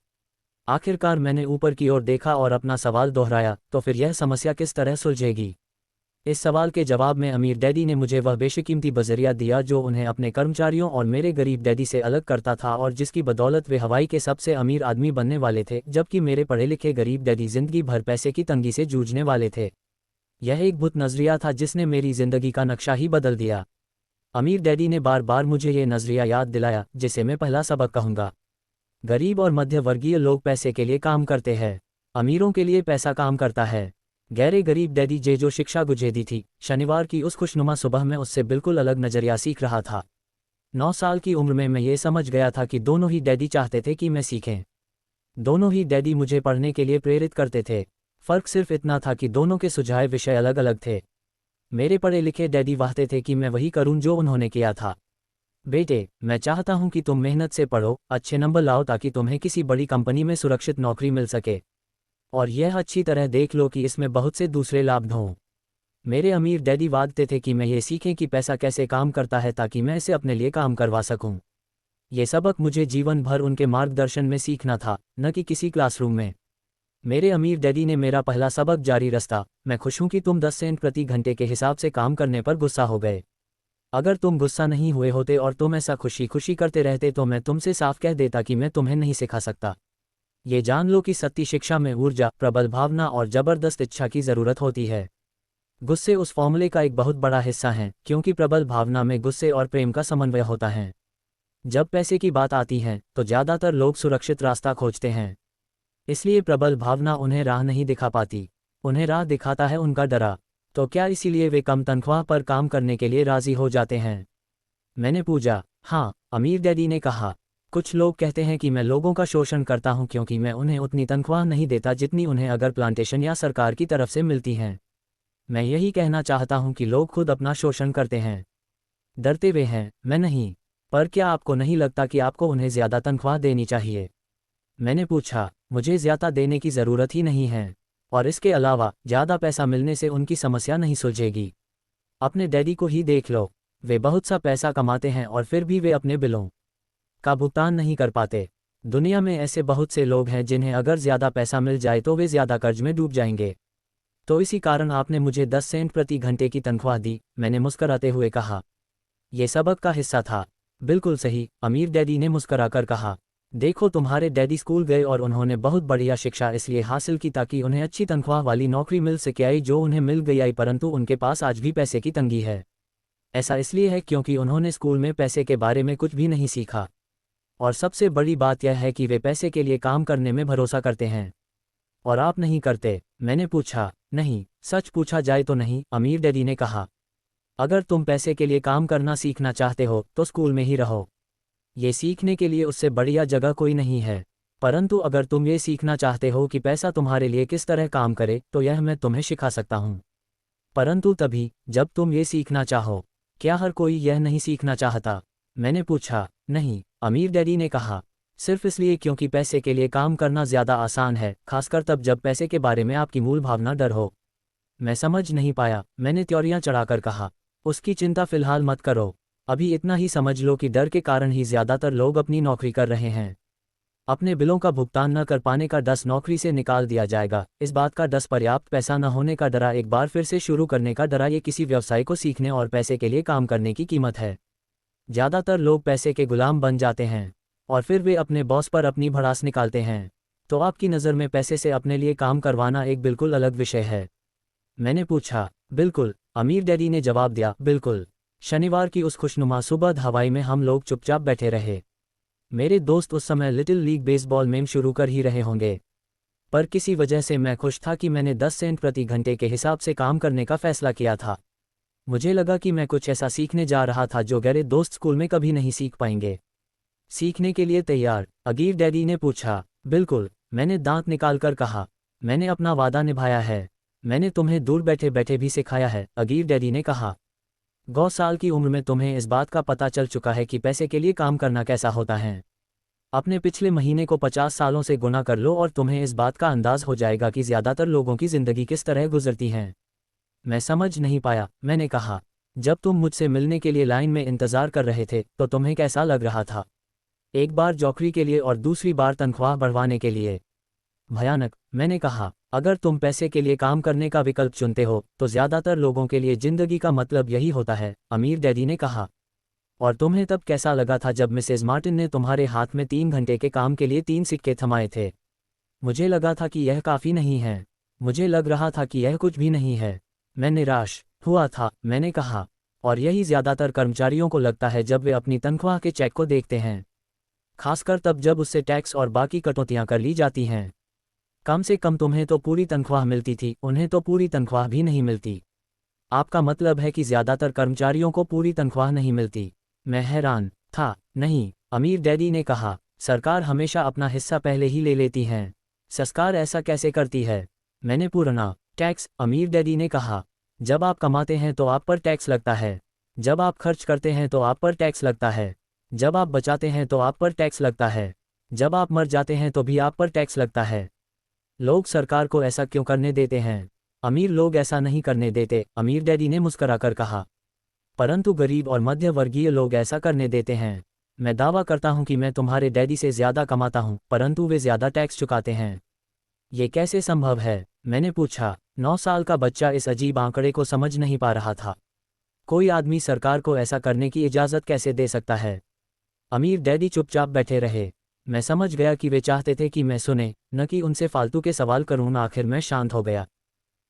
आखिरकार मैंने ऊपर की ओर देखा और अपना सवाल दोहराया, तो फिर यह समस्या किस तरह सुलझेगी? इस सवाल के जवाब में अमीर डैडी ने मुझे वह बेशकीमती बजरिया दिया जो उन्हें अपने कर्मचारियों और मेरे गरीब डैडी से अलग करता था और जिसकी बदौलत वे हवाई के सबसे अमीर आदमी बनने वाले थे, जबकि मेरे पढ़े लिखे गरीब डैडी जिंदगी भर पैसे की तंगी से जूझने वाले थे। यह एक भूत नज़रिया था जिसने मेरी जिंदगी का नक्शा ही बदल दिया। अमीर डैडी ने बार बार मुझे ये नज़रिया याद दिलाया, जिसे मैं पहला सबक कहूँगा। गरीब और मध्य वर्गीय लोग पैसे के लिए काम करते हैं, अमीरों के लिए पैसा काम करता है। गहरे गरीब डैडी जो शिक्षा गुजेदी थी, शनिवार की उस खुशनुमा सुबह में उससे बिल्कुल अलग नज़रिया सीख रहा था। 9 साल की उम्र में मैं ये समझ गया था कि दोनों ही डैडी चाहते थे कि मैं सीखें। दोनों ही डैडी मुझे पढ़ने के लिए प्रेरित करते थे। फ़र्क सिर्फ इतना था कि दोनों के सुझाए विषय अलग अलग थे। मेरे पढ़े लिखे डैडी वाहते थे कि मैं वही करूं जो उन्होंने किया था। बेटे, मैं चाहता हूं कि तुम मेहनत से पढ़ो, अच्छे नंबर लाओ ताकि तुम्हें किसी बड़ी कंपनी में सुरक्षित नौकरी मिल सके। और यह अच्छी तरह देख लो कि इसमें बहुत से दूसरे लाभ हों। मेरे अमीर डैडी वादते थे कि मैं ये सीखें कि पैसा कैसे काम करता है ताकि मैं इसे अपने लिए काम करवा सकूं। ये सबक मुझे जीवन भर उनके मार्गदर्शन में सीखना था, न कि किसी क्लासरूम में। मेरे अमीर डैडी ने मेरा पहला सबक जारी रखा, मैं खुश हूं कि तुम 10 सेंट प्रति घंटे के हिसाब से काम करने पर गुस्सा हो गए। अगर तुम गुस्सा नहीं हुए होते और तुम ऐसा खुशी खुशी करते रहते तो मैं तुमसे साफ कह देता कि मैं तुम्हें नहीं सिखा सकता। ये जान लो कि सत्य शिक्षा में ऊर्जा, प्रबल भावना और जबरदस्त इच्छा की ज़रूरत होती है। गुस्से उस फॉर्मूले का एक बहुत बड़ा हिस्सा हैं, क्योंकि प्रबल भावना में गुस्से और प्रेम का समन्वय होता है। जब पैसे की बात आती है तो ज़्यादातर लोग सुरक्षित रास्ता खोजते हैं, इसलिए प्रबल भावना उन्हें राह नहीं दिखा पाती, उन्हें राह दिखाता है उनका डरा। तो क्या इसीलिए वे कम तनख्वाह पर काम करने के लिए राज़ी हो जाते हैं? मैंने पूछा। हाँ, अमीर डैडी ने कहा। कुछ लोग कहते हैं कि मैं लोगों का शोषण करता हूं क्योंकि मैं उन्हें उतनी तनख्वाह नहीं देता जितनी उन्हें अगर प्लांटेशन या सरकार की तरफ से मिलती हैं। मैं यही कहना चाहता हूं कि लोग खुद अपना शोषण करते हैं, डरते हुए हैं, मैं नहीं। पर क्या आपको नहीं लगता कि आपको उन्हें ज़्यादा तनख्वाह देनी चाहिए? मैंने पूछा। मुझे ज़्यादा देने की ज़रूरत ही नहीं है, और इसके अलावा ज़्यादा पैसा मिलने से उनकी समस्या नहीं सुलझेगी। अपने डैडी को ही देख लो, वे बहुत सा पैसा कमाते हैं और फिर भी वे अपने बिलों का भुगतान नहीं कर पाते। दुनिया में ऐसे बहुत से लोग हैं जिन्हें अगर ज़्यादा पैसा मिल जाए तो वे ज़्यादा कर्ज में डूब जाएंगे। तो इसी कारण आपने मुझे 10 सेंट प्रति घंटे की तनख्वाह दी, मैंने मुस्कराते हुए कहा। यह सबक का हिस्सा था। बिल्कुल सही, अमीर डैडी ने मुस्कराकर कहा। देखो, तुम्हारे डैडी स्कूल गए और उन्होंने बहुत बढ़िया शिक्षा इसलिए हासिल की ताकि उन्हें अच्छी तनख्वाह वाली नौकरी मिल सके आई जो उन्हें मिल गई आई, परंतु उनके पास आज भी पैसे की तंगी है। ऐसा इसलिए है क्योंकि उन्होंने स्कूल में पैसे के बारे में कुछ भी नहीं सीखा। और सबसे बड़ी बात यह है कि वे पैसे के लिए काम करने में भरोसा करते हैं, और आप नहीं करते। मैंने पूछा। नहीं, सच पूछा जाए तो नहीं, अमीर डैडी ने कहा। अगर तुम पैसे के लिए काम करना सीखना चाहते हो तो स्कूल में ही रहो, ये सीखने के लिए उससे बढ़िया जगह कोई नहीं है। परंतु अगर तुम ये सीखना चाहते हो कि पैसा तुम्हारे लिए किस तरह काम करे तो यह मैं तुम्हें सिखा सकता हूँ, परंतु तभी जब तुम ये सीखना चाहो। क्या हर कोई यह नहीं सीखना चाहता? मैंने पूछा। नहीं, अमीर डैडी ने कहा। सिर्फ इसलिए क्योंकि पैसे के लिए काम करना ज़्यादा आसान है, खासकर तब जब पैसे के बारे में आपकी मूल भावना डर हो। मैं समझ नहीं पाया, मैंने त्योरियां चढ़ाकर कहा। उसकी चिंता फिलहाल मत करो, अभी इतना ही समझ लो कि डर के कारण ही ज़्यादातर लोग अपनी नौकरी कर रहे हैं। अपने बिलों का भुगतान न कर पाने का डर नौकरी से निकाल दिया जाएगा, इस बात का डर पर्याप्त पैसा न होने का डरा, एक बार फिर से शुरू करने का डरा, ये किसी व्यवसाय को सीखने और पैसे के लिए काम करने की कीमत है। ज़्यादातर लोग पैसे के गुलाम बन जाते हैं और फिर वे अपने बॉस पर अपनी भड़ास निकालते हैं। तो आपकी नज़र में पैसे से अपने लिए काम करवाना एक बिल्कुल अलग विषय है? मैंने पूछा। बिल्कुल, अमीर डैडी ने जवाब दिया, बिल्कुल। शनिवार की उस खुशनुमा सुबह हवाई में हम लोग चुपचाप बैठे रहे। मेरे दोस्त उस समय लिटिल लीग बेसबॉल में शुरू कर ही रहे होंगे, पर किसी वजह से मैं खुश था कि मैंने 10 सेंट प्रति घंटे के हिसाब से काम करने का फैसला किया था। मुझे लगा कि मैं कुछ ऐसा सीखने जा रहा था जो मेरे दोस्त स्कूल में कभी नहीं सीख पाएंगे। सीखने के लिए तैयार? अमीर डैडी ने पूछा। बिल्कुल, मैंने दांत निकालकर कहा। मैंने अपना वादा निभाया है, मैंने तुम्हें दूर बैठे बैठे भी सिखाया है, अमीर डैडी ने कहा। 9 साल की उम्र में तुम्हें इस बात का पता चल चुका है कि पैसे के लिए काम करना कैसा होता है। अपने पिछले महीने को 50 सालों से गुना कर लो और तुम्हें इस बात का अंदाज हो जाएगा कि ज़्यादातर लोगों की ज़िंदगी किस तरह गुजरती है। मैं समझ नहीं पाया, मैंने कहा। जब तुम मुझसे मिलने के लिए लाइन में इंतज़ार कर रहे थे तो तुम्हें कैसा लग रहा था? एक बार नौकरी के लिए और दूसरी बार तनख्वाह बढ़वाने के लिए। भयानक, मैंने कहा। अगर तुम पैसे के लिए काम करने का विकल्प चुनते हो तो ज़्यादातर लोगों के लिए ज़िंदगी का मतलब यही होता है, अमीर डैडी ने कहा। और तुम्हें तब कैसा लगा था जब मिसेज मार्टिन ने तुम्हारे हाथ में 3 घंटे के काम के लिए 3 सिक्के थमाए थे? मुझे लगा था कि यह काफ़ी नहीं है। मुझे लग रहा था कि यह कुछ भी नहीं है। मैं निराश हुआ था, मैंने कहा। और यही ज़्यादातर कर्मचारियों को लगता है जब वे अपनी तनख्वाह के चेक को देखते हैं, खासकर तब जब उससे टैक्स और बाकी कटौतियां कर ली जाती हैं। कम से कम तुम्हें तो पूरी तनख्वाह मिलती थी, उन्हें तो पूरी तनख्वाह भी नहीं मिलती। आपका मतलब है कि ज़्यादातर कर्मचारियों को पूरी तनख्वाह नहीं मिलती? मैं हैरान था। नहीं, अमीर डैडी ने कहा, सरकार हमेशा अपना हिस्सा पहले ही ले लेती है। सरकार ऐसा कैसे करती है? मैंने पूरा टैक्स, अमीर डैडी ने कहा। जब आप कमाते हैं तो आप पर टैक्स लगता है, जब आप खर्च करते हैं तो आप पर टैक्स लगता है, जब आप बचाते हैं तो आप पर टैक्स लगता है, जब आप मर जाते हैं तो भी आप पर टैक्स लगता है। लोग सरकार को ऐसा क्यों करने देते हैं? अमीर लोग ऐसा नहीं करने देते, अमीर डैडी ने मुस्कराकर कहा। परंतु गरीब और मध्य वर्गीय लोग ऐसा करने देते हैं। मैं दावा करता हूं कि मैं तुम्हारे डैडी से ज़्यादा कमाता हूं, परंतु वे ज़्यादा टैक्स चुकाते हैं। ये कैसे संभव है? मैंने पूछा। 9 साल का बच्चा इस अजीब आंकड़े को समझ नहीं पा रहा था। कोई आदमी सरकार को ऐसा करने की इजाज़त कैसे दे सकता है? अमीर डैडी चुपचाप बैठे रहे। मैं समझ गया कि वे चाहते थे कि मैं सुने, न कि उनसे फालतू के सवाल करूं। आखिर मैं शांत हो गया।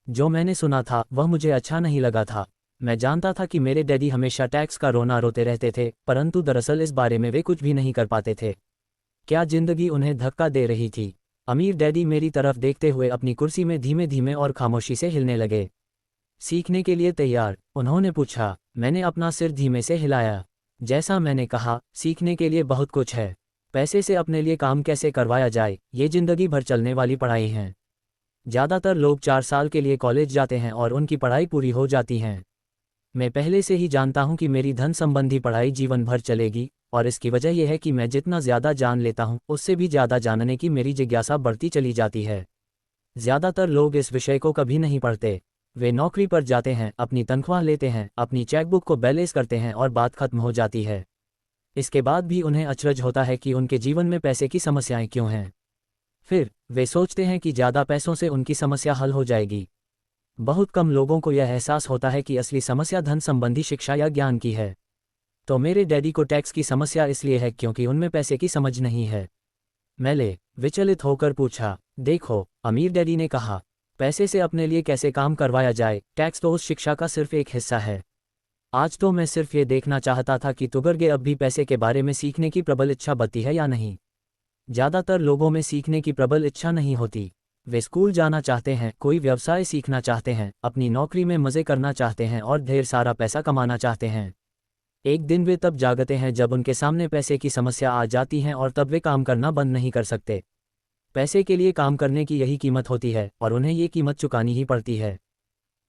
जो मैंने सुना था वह मुझे अच्छा नहीं लगा था। मैं जानता था कि मेरे डैडी हमेशा टैक्स का रोना रोते रहते थे, परंतु दरअसल इस बारे में वे कुछ भी नहीं कर पाते थे। क्या जिंदगी उन्हें धक्का दे रही थी? अमीर डैडी मेरी तरफ देखते हुए अपनी कुर्सी में धीमे धीमे और खामोशी से हिलने लगे। सीखने के लिए तैयार? उन्होंने पूछा। मैंने अपना सिर धीमे से हिलाया। जैसा मैंने कहा, सीखने के लिए बहुत कुछ है। पैसे से अपने लिए काम कैसे करवाया जाए, ये जिंदगी भर चलने वाली पढ़ाई है। ज़्यादातर लोग 4 साल के लिए कॉलेज जाते हैं और उनकी पढ़ाई पूरी हो जाती है। मैं पहले से ही जानता हूं कि मेरी धन संबंधी पढ़ाई जीवन भर चलेगी, और इसकी वजह यह है कि मैं जितना ज़्यादा जान लेता हूं, उससे भी ज़्यादा जानने की मेरी जिज्ञासा बढ़ती चली जाती है। ज़्यादातर लोग इस विषय को कभी नहीं पढ़ते। वे नौकरी पर जाते हैं, अपनी तनख्वाह लेते हैं, अपनी चेकबुक को बैलेंस करते हैं और बात खत्म हो जाती है। इसके बाद भी उन्हें अचरज होता है कि उनके जीवन में पैसे की समस्याएं क्यों हैं। फिर वे सोचते हैं कि ज़्यादा पैसों से उनकी समस्या हल हो जाएगी। बहुत कम लोगों को यह एहसास होता है कि असली समस्या धन संबंधी शिक्षा या ज्ञान की है। तो मेरे डैडी को टैक्स की समस्या इसलिए है क्योंकि उनमें पैसे की समझ नहीं है। मैंने विचलित होकर पूछा। देखो, अमीर डैडी ने कहा, पैसे से अपने लिए कैसे काम करवाया जाए, टैक्स तो उस शिक्षा का सिर्फ एक हिस्सा है। आज तो मैं सिर्फ ये देखना चाहता था कि तुगर्गे अब भी पैसे के बारे में सीखने की प्रबल इच्छा बती है या नहीं। ज़्यादातर लोगों में सीखने की प्रबल इच्छा नहीं होती। वे स्कूल जाना चाहते हैं, कोई व्यवसाय सीखना चाहते हैं, अपनी नौकरी में मज़े करना चाहते हैं और ढेर सारा पैसा कमाना चाहते हैं। एक दिन वे तब जागते हैं जब उनके सामने पैसे की समस्या आ जाती है और तब वे काम करना बंद नहीं कर सकते। पैसे के लिए काम करने की यही कीमत होती है और उन्हें ये कीमत चुकानी ही पड़ती है।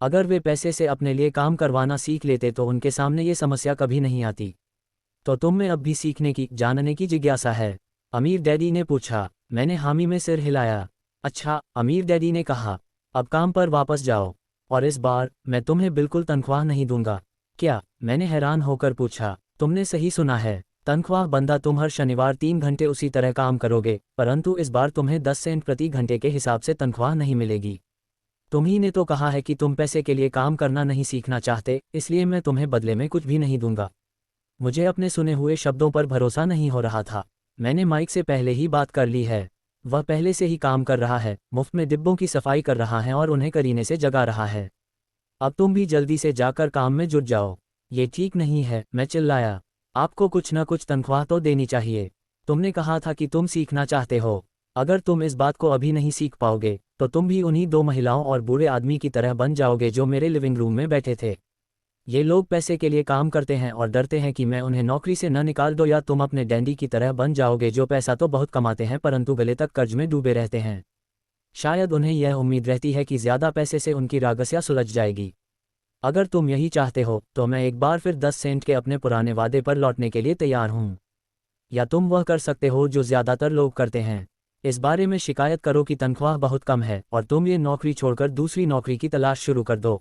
अगर वे पैसे से अपने लिए काम करवाना सीख लेते तो उनके सामने ये समस्या कभी नहीं आती। तो तुम में अब भी सीखने की, जानने की जिज्ञासा है? अमीर डैडी ने पूछा। मैंने हामी में सिर हिलाया। अच्छा, अमीर डैडी ने कहा, अब काम पर वापस जाओ, और इस बार मैं तुम्हें बिल्कुल तनख्वाह नहीं दूंगा। क्या? मैंने हैरान होकर पूछा। तुमने सही सुना है, तनख्वाह बंदा। तुम हर शनिवार 3 घंटे उसी तरह काम करोगे, परंतु इस बार तुम्हें 10 सेंट प्रति घंटे के हिसाब से तनख्वाह नहीं मिलेगी। तुम्ही ने तो कहा है कि तुम पैसे के लिए काम करना नहीं सीखना चाहते, इसलिए मैं तुम्हें बदले में कुछ भी नहीं दूंगा। मुझे अपने सुने हुए शब्दों पर भरोसा नहीं हो रहा था। मैंने माइक से पहले ही बात कर ली है। वह पहले से ही काम कर रहा है, मुफ्त में डिब्बों की सफाई कर रहा है और उन्हें करीने से जगा रहा है। अब तुम भी जल्दी से जाकर काम में जुट जाओ। ये ठीक नहीं है, मैं चिल्लाया। आपको कुछ न कुछ तनख्वाह तो देनी चाहिए। तुमने कहा था कि तुम सीखना चाहते हो। अगर तुम इस बात को अभी नहीं सीख पाओगे तो तुम भी उन्हीं 2 महिलाओं और बूढ़े आदमी की तरह बन जाओगे जो मेरे लिविंग रूम में बैठे थे। ये लोग पैसे के लिए काम करते हैं और डरते हैं कि मैं उन्हें नौकरी से न निकाल दूं, या तुम अपने डैडी की तरह बन जाओगे जो पैसा तो बहुत कमाते हैं परंतु गले तक कर्ज में डूबे रहते हैं। शायद उन्हें यह उम्मीद रहती है कि ज़्यादा पैसे से उनकी रागसिया सुलझ जाएगी। अगर तुम यही चाहते हो तो मैं एक बार फिर 10 सेंट के अपने पुराने वादे पर लौटने के लिए तैयार हूँ। या तुम वह कर सकते हो जो ज़्यादातर लोग करते हैं, इस बारे में शिकायत करो कि तनख्वाह बहुत कम है और तुम ये नौकरी छोड़कर दूसरी नौकरी की तलाश शुरू कर दो।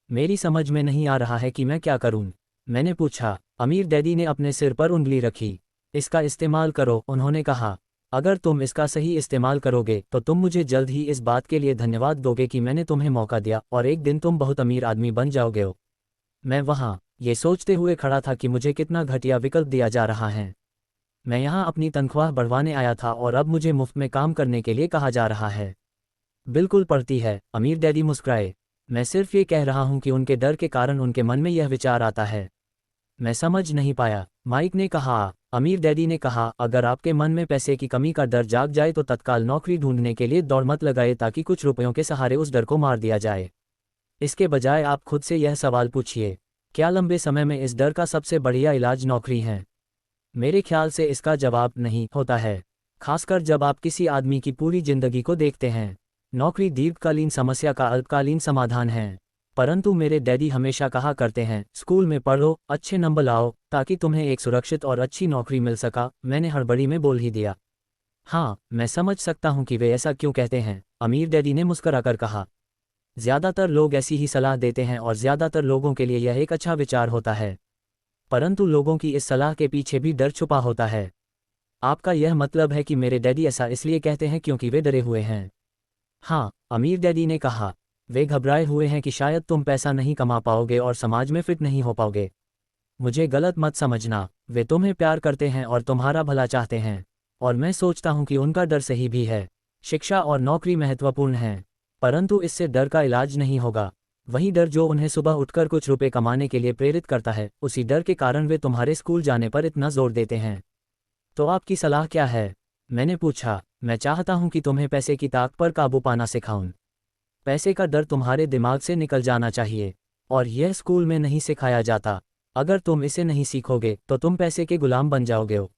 मेरी समझ में नहीं आ रहा है कि मैं क्या करूं, मैंने पूछा। अमीर डैडी ने अपने सिर पर उंगली रखी। इसका इस्तेमाल करो, उन्होंने कहा। अगर तुम इसका सही इस्तेमाल करोगे तो तुम मुझे जल्द ही इस बात के लिए धन्यवाद दोगे कि मैंने तुम्हें मौका दिया और एक दिन तुम बहुत अमीर आदमी बन जाओगे हो। मैं वहाँ ये सोचते हुए खड़ा था कि मुझे कितना घटिया विकल्प दिया जा रहा है। मैं यहाँ अपनी तनख्वाह बढ़वाने आया था और अब मुझे मुफ्त में काम करने के लिए कहा जा रहा है। बिल्कुल पड़ती है, अमीर डैडी मुस्कुराए। मैं सिर्फ ये कह रहा हूँ कि उनके डर के कारण उनके मन में यह विचार आता है। मैं समझ नहीं पाया, माइक ने कहा। अमीर डैडी ने कहा, अगर आपके मन में पैसे की कमी का डर जाग जाए तो तत्काल नौकरी ढूंढने के लिए दौड़ मत लगाए ताकि कुछ रुपयों के सहारे उस डर को मार दिया जाए। इसके बजाय आप खुद से यह सवाल पूछिए, क्या लंबे समय में इस डर का सबसे बढ़िया इलाज नौकरी है? मेरे ख्याल से इसका जवाब नहीं होता है, खासकर जब आप किसी आदमी की पूरी जिंदगी को देखते हैं। नौकरी दीर्घकालीन समस्या का अल्पकालीन समाधान है। परंतु मेरे डैडी हमेशा कहा करते हैं, स्कूल में पढ़ो, अच्छे नंबर लाओ, ताकि तुम्हें एक सुरक्षित और अच्छी नौकरी मिल सका। मैंने हड़बड़ी में बोल ही दिया। हाँ, मैं समझ सकता हूँ कि वे ऐसा क्यों कहते हैं, अमीर डैडी ने मुस्कुराकर कहा। ज़्यादातर लोग ऐसी ही सलाह देते हैं और ज़्यादातर लोगों के लिए यह एक अच्छा विचार होता है। परंतु लोगों की इस सलाह के पीछे भी डर छुपा होता है। आपका यह मतलब है कि मेरे डैडी ऐसा इसलिए कहते हैं क्योंकि वे डरे हुए हैं? हाँ, अमीर डैडी ने कहा। वे घबराए हुए हैं कि शायद तुम पैसा नहीं कमा पाओगे और समाज में फिट नहीं हो पाओगे। मुझे गलत मत समझना, वे तुम्हें प्यार करते हैं और तुम्हारा भला चाहते हैं, और मैं सोचता हूँ कि उनका डर सही भी है। शिक्षा और नौकरी महत्वपूर्ण हैं, परंतु इससे डर का इलाज नहीं होगा। वही डर जो उन्हें सुबह उठकर कुछ रुपए कमाने के लिए प्रेरित करता है, उसी डर के कारण वे तुम्हारे स्कूल जाने पर इतना जोर देते हैं। तो आपकी सलाह क्या है? मैंने पूछा। मैं चाहता हूं कि तुम्हें पैसे की ताक पर काबू पाना सिखाऊं। पैसे का डर तुम्हारे दिमाग से निकल जाना चाहिए, और यह स्कूल में नहीं सिखाया जाता। अगर तुम इसे नहीं सीखोगे तो तुम पैसे के गुलाम बन जाओगे हो।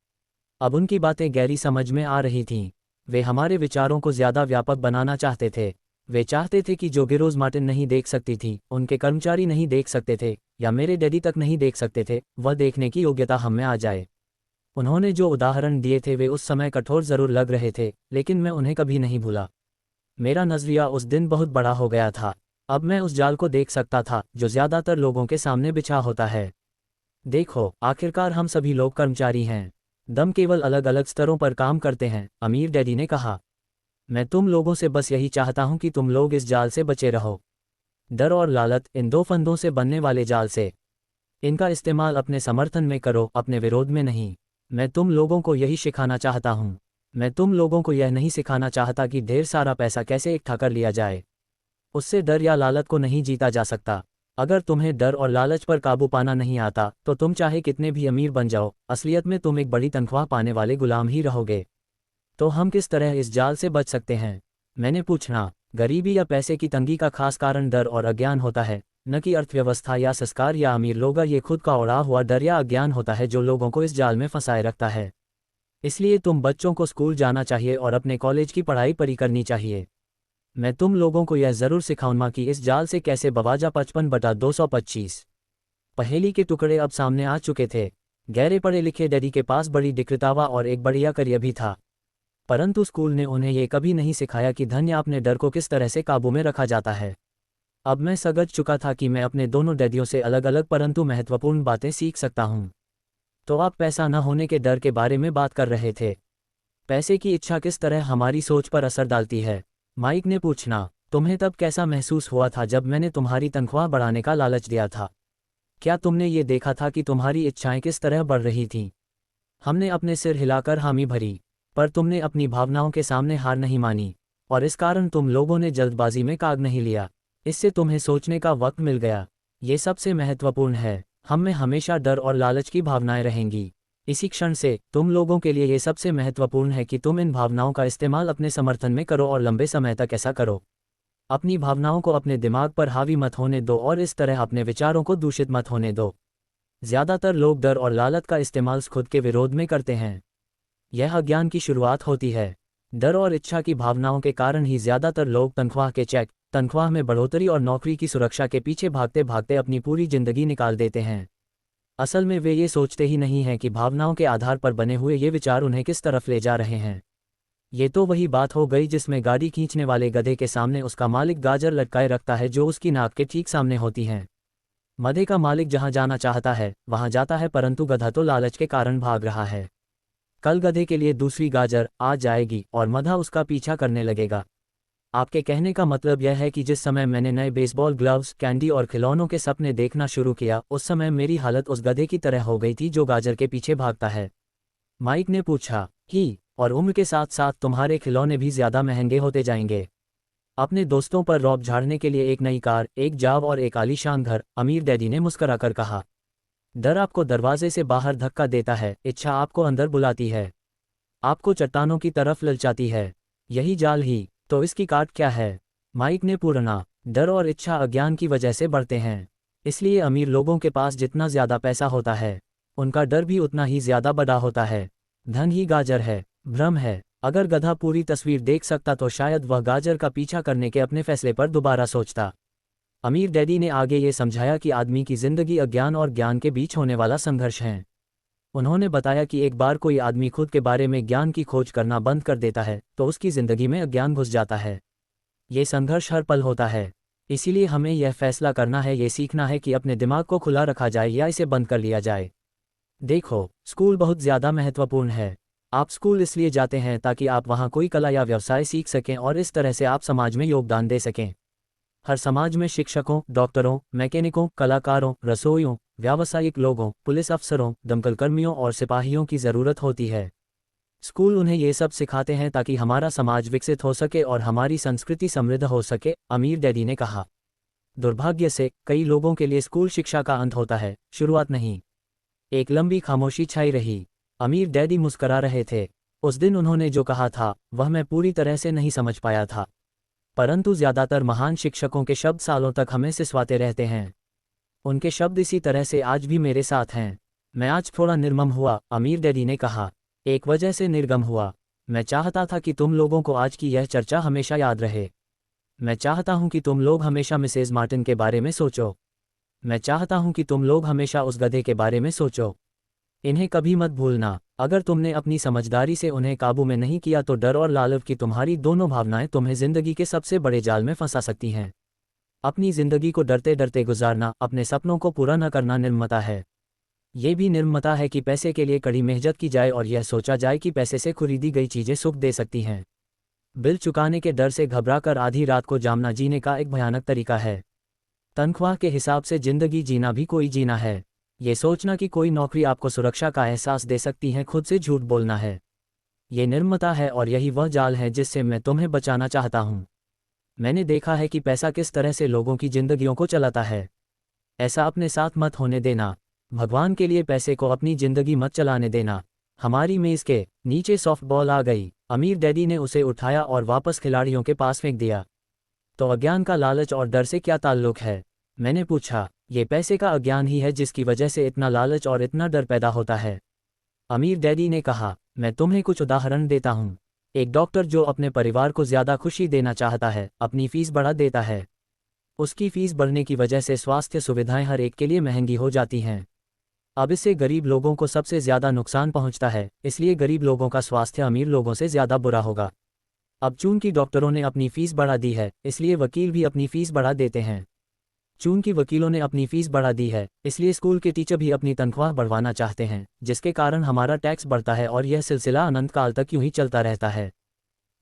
अब उनकी बातें गहरी समझ में आ रही थीं। वे हमारे विचारों को ज़्यादा व्यापक बनाना चाहते थे। वे चाहते थे कि जो गिरोज मार्टिन नहीं देख सकती थी, उनके कर्मचारी नहीं देख सकते थे, या मेरे डैडी तक नहीं देख सकते थे, वह देखने की योग्यता हम में आ जाए। उन्होंने जो उदाहरण दिए थे वे उस समय कठोर ज़रूर लग रहे थे, लेकिन मैं उन्हें कभी नहीं भूला। मेरा नज़रिया उस दिन बहुत बड़ा हो गया था। अब मैं उस जाल को देख सकता था जो ज़्यादातर लोगों के सामने बिछा होता है। देखो, आखिरकार हम सभी लोग कर्मचारी हैं। दम केवल अलग अलग स्तरों पर काम करते हैं, अमीर डैडी ने कहा। मैं तुम लोगों से बस यही चाहता हूं कि तुम लोग इस जाल से बचे रहो। डर और लालच, इन दो फंदों से बनने वाले जाल से। इनका इस्तेमाल अपने समर्थन में करो, अपने विरोध में नहीं। मैं तुम लोगों को यही सिखाना चाहता हूँ। मैं तुम लोगों को यह नहीं सिखाना चाहता कि ढेर सारा पैसा कैसे इकट्ठा कर लिया जाए। उससे डर या लालच को नहीं जीता जा सकता। अगर तुम्हें डर और लालच पर काबू पाना नहीं आता तो तुम चाहे कितने भी अमीर बन जाओ, असलियत में तुम एक बड़ी तनख्वाह पाने वाले गुलाम ही रहोगे। तो हम किस तरह इस जाल से बच सकते हैं? मैंने पूछा। गरीबी या पैसे की तंगी का खास कारण डर और अज्ञान होता है, न कि अर्थव्यवस्था या संस्कार या अमीर लोग। ये खुद का उड़ा हुआ डर या अज्ञान होता है जो लोगों को इस जाल में फंसाए रखता है। इसलिए तुम बच्चों को स्कूल जाना चाहिए और अपने कॉलेज की पढ़ाई पूरी करनी चाहिए। मैं तुम लोगों को यह ज़रूर सिखाऊंगा कि इस जाल से कैसे बवाजा 55/225 पहेली के टुकड़े अब सामने आ चुके थे। गहरे पढ़े लिखे डैडी के पास बड़ी डिक्रेतावा और एक बढ़िया करियर भी था, परंतु स्कूल ने उन्हें यह कभी नहीं सिखाया कि धन या अपने डर को किस तरह से काबू में रखा जाता है। अब मैं समझ चुका था कि मैं अपने दोनों डैडियों से अलग अलग परंतु महत्वपूर्ण बातें सीख सकता हूँ। तो आप पैसा न होने के डर के बारे में बात कर रहे थे। पैसे की इच्छा किस तरह हमारी सोच पर असर डालती है? माइक ने पूछना। तुम्हें तब कैसा महसूस हुआ था जब मैंने तुम्हारी तनख्वाह बढ़ाने का लालच दिया था? क्या तुमने ये देखा था कि तुम्हारी इच्छाएं किस तरह बढ़ रही थीं? हमने अपने सिर हिलाकर हामी भरी, पर तुमने अपनी भावनाओं के सामने हार नहीं मानी, और इस कारण तुम लोगों ने जल्दबाजी में काग नहीं लिया। इससे तुम्हें सोचने का वक्त मिल गया। ये सबसे महत्वपूर्ण है। हम में हमेशा डर और लालच की भावनाएं रहेंगी। इसी क्षण से तुम लोगों के लिए ये सबसे महत्वपूर्ण है कि तुम इन भावनाओं का इस्तेमाल अपने समर्थन में करो और लंबे समय तक ऐसा करो। अपनी भावनाओं को अपने दिमाग पर हावी मत होने दो और इस तरह अपने विचारों को दूषित मत होने दो। ज़्यादातर लोग डर और लालच का इस्तेमाल खुद के विरोध में करते हैं। यह अज्ञान की शुरुआत होती है। डर और इच्छा की भावनाओं के कारण ही ज़्यादातर लोग तनख्वाह के चेक, तनख्वाह में बढ़ोतरी और नौकरी की सुरक्षा के पीछे भागते भागते अपनी पूरी जिंदगी निकाल देते हैं। असल में वे ये सोचते ही नहीं हैं कि भावनाओं के आधार पर बने हुए ये विचार उन्हें किस तरफ ले जा रहे हैं। ये तो वही बात हो गई जिसमें गाड़ी खींचने वाले गधे के सामने उसका मालिक गाजर लटकाए रखता है जो उसकी नाक के ठीक सामने होती हैं। मधे का मालिक जहां जाना चाहता है वहां जाता है, परंतु गधा तो लालच के कारण भाग रहा है। कल गधे के लिए दूसरी गाजर आ जाएगी और मधा उसका पीछा करने लगेगा। आपके कहने का मतलब यह है कि जिस समय मैंने नए बेसबॉल ग्लव्स, कैंडी और खिलौनों के सपने देखना शुरू किया, उस समय मेरी हालत उस गधे की तरह हो गई थी जो गाजर के पीछे भागता है। माइक ने पूछा। ही, और उम्र के साथ साथ तुम्हारे खिलौने भी ज्यादा महंगे होते जाएंगे। अपने दोस्तों पर रौब झाड़ने के लिए एक नई कार, एक जॉब और एक आलीशान घर, अमीर डैडी ने मुस्कुराकर कहा। डर आपको दरवाजे से बाहर धक्का देता है, इच्छा आपको अंदर बुलाती है, आपको चट्टानों की तरफ ललचाती है। यही जाल ही तो इसकी काट क्या है? माइक ने पूरना। डर और इच्छा अज्ञान की वजह से बढ़ते हैं। इसलिए अमीर लोगों के पास जितना ज्यादा पैसा होता है, उनका डर भी उतना ही ज्यादा बड़ा होता है। धन ही गाजर है, भ्रम है। अगर गधा पूरी तस्वीर देख सकता तो शायद वह गाजर का पीछा करने के अपने फैसले पर दोबारा सोचता। अमीर डैडी ने आगे ये समझाया कि आदमी की जिंदगी अज्ञान और ज्ञान के बीच होने वाला संघर्ष है। उन्होंने बताया कि एक बार कोई आदमी खुद के बारे में ज्ञान की खोज करना बंद कर देता है तो उसकी जिंदगी में अज्ञान घुस जाता है। ये संघर्ष हर पल होता है। इसीलिए हमें यह फैसला करना है, ये सीखना है कि अपने दिमाग को खुला रखा जाए या इसे बंद कर लिया जाए। देखो, स्कूल बहुत ज़्यादा महत्वपूर्ण है। आप स्कूल इसलिए जाते हैं ताकि आप वहाँ कोई कला या व्यवसाय सीख सकें और इस तरह से आप समाज में योगदान दे सकें। हर समाज में शिक्षकों, डॉक्टरों, मैकेनिकों, कलाकारों, रसोइयों, व्यावसायिक लोगों, पुलिस अफसरों, दमकल कर्मियों और सिपाहियों की ज़रूरत होती है। स्कूल उन्हें ये सब सिखाते हैं ताकि हमारा समाज विकसित हो सके और हमारी संस्कृति समृद्ध हो सके, अमीर डैडी ने कहा। दुर्भाग्य से कई लोगों के लिए स्कूल शिक्षा का अंत होता है, शुरुआत नहीं। एक लंबी खामोशी छाई रही। अमीर डैडी मुस्करा रहे थे। उस दिन उन्होंने जो कहा था वह मैं पूरी तरह से नहीं समझ पाया था, परंतु ज्यादातर महान शिक्षकों के शब्द सालों तक हमें सिसवाते रहते हैं। उनके शब्द इसी तरह से आज भी मेरे साथ हैं। मैं आज थोड़ा निर्मम हुआ, अमीर डैडी ने कहा। एक वजह से निर्गम हुआ। मैं चाहता था कि तुम लोगों को आज की यह चर्चा हमेशा याद रहे। मैं चाहता हूं कि तुम लोग हमेशा मिसेज मार्टिन के बारे में सोचो। मैं चाहता हूं कि तुम लोग हमेशा उस गधे के बारे में सोचो। इन्हें कभी मत भूलना। अगर तुमने अपनी समझदारी से उन्हें काबू में नहीं किया तो डर और लालच की तुम्हारी दोनों भावनाएं तुम्हें जिंदगी के सबसे बड़े जाल में फंसा सकती हैं। अपनी जिंदगी को डरते डरते गुजारना, अपने सपनों को पूरा न करना निर्ममता है। ये भी निर्ममता है कि पैसे के लिए कड़ी मेहनत की जाए और यह सोचा जाए कि पैसे से खरीदी गई चीजें सुख दे सकती हैं। बिल चुकाने के डर से घबराकर आधी रात को जागना जीने का एक भयानक तरीका है। तनख्वाह के हिसाब से जिंदगी जीना भी कोई जीना है। ये सोचना कि कोई नौकरी आपको सुरक्षा का एहसास दे सकती है खुद से झूठ बोलना है। ये निर्ममता है और यही वह जाल है जिससे मैं तुम्हें बचाना चाहता हूँ। मैंने देखा है कि पैसा किस तरह से लोगों की जिंदगियों को चलाता है। ऐसा अपने साथ मत होने देना। भगवान के लिए पैसे को अपनी जिंदगी मत चलाने देना। हमारी मेज के नीचे सॉफ्टबॉल आ गई। अमीर डैडी ने उसे उठाया और वापस खिलाड़ियों के पास फेंक दिया। तो अज्ञान का लालच और डर से क्या ताल्लुक है? मैंने पूछा। ये पैसे का अज्ञान ही है जिसकी वजह से इतना लालच और इतना डर पैदा होता है, अमीर डैडी ने कहा। मैं तुम्हें कुछ उदाहरण देता हूँ। एक डॉक्टर जो अपने परिवार को ज्यादा खुशी देना चाहता है, अपनी फीस बढ़ा देता है। उसकी फीस बढ़ने की वजह से स्वास्थ्य सुविधाएं हर एक के लिए महंगी हो जाती हैं। अब इससे गरीब लोगों को सबसे ज्यादा नुकसान पहुंचता है, इसलिए गरीब लोगों का स्वास्थ्य अमीर लोगों से ज्यादा बुरा होगा। अब चूंकि डॉक्टरों ने अपनी फीस बढ़ा दी है, इसलिए वकील भी अपनी फीस बढ़ा देते हैं। चूंकि वकीलों ने अपनी फीस बढ़ा दी है, इसलिए स्कूल के टीचर भी अपनी तनख्वाह बढ़वाना चाहते हैं, जिसके कारण हमारा टैक्स बढ़ता है और यह सिलसिला अनंत काल तक यूं ही चलता रहता है।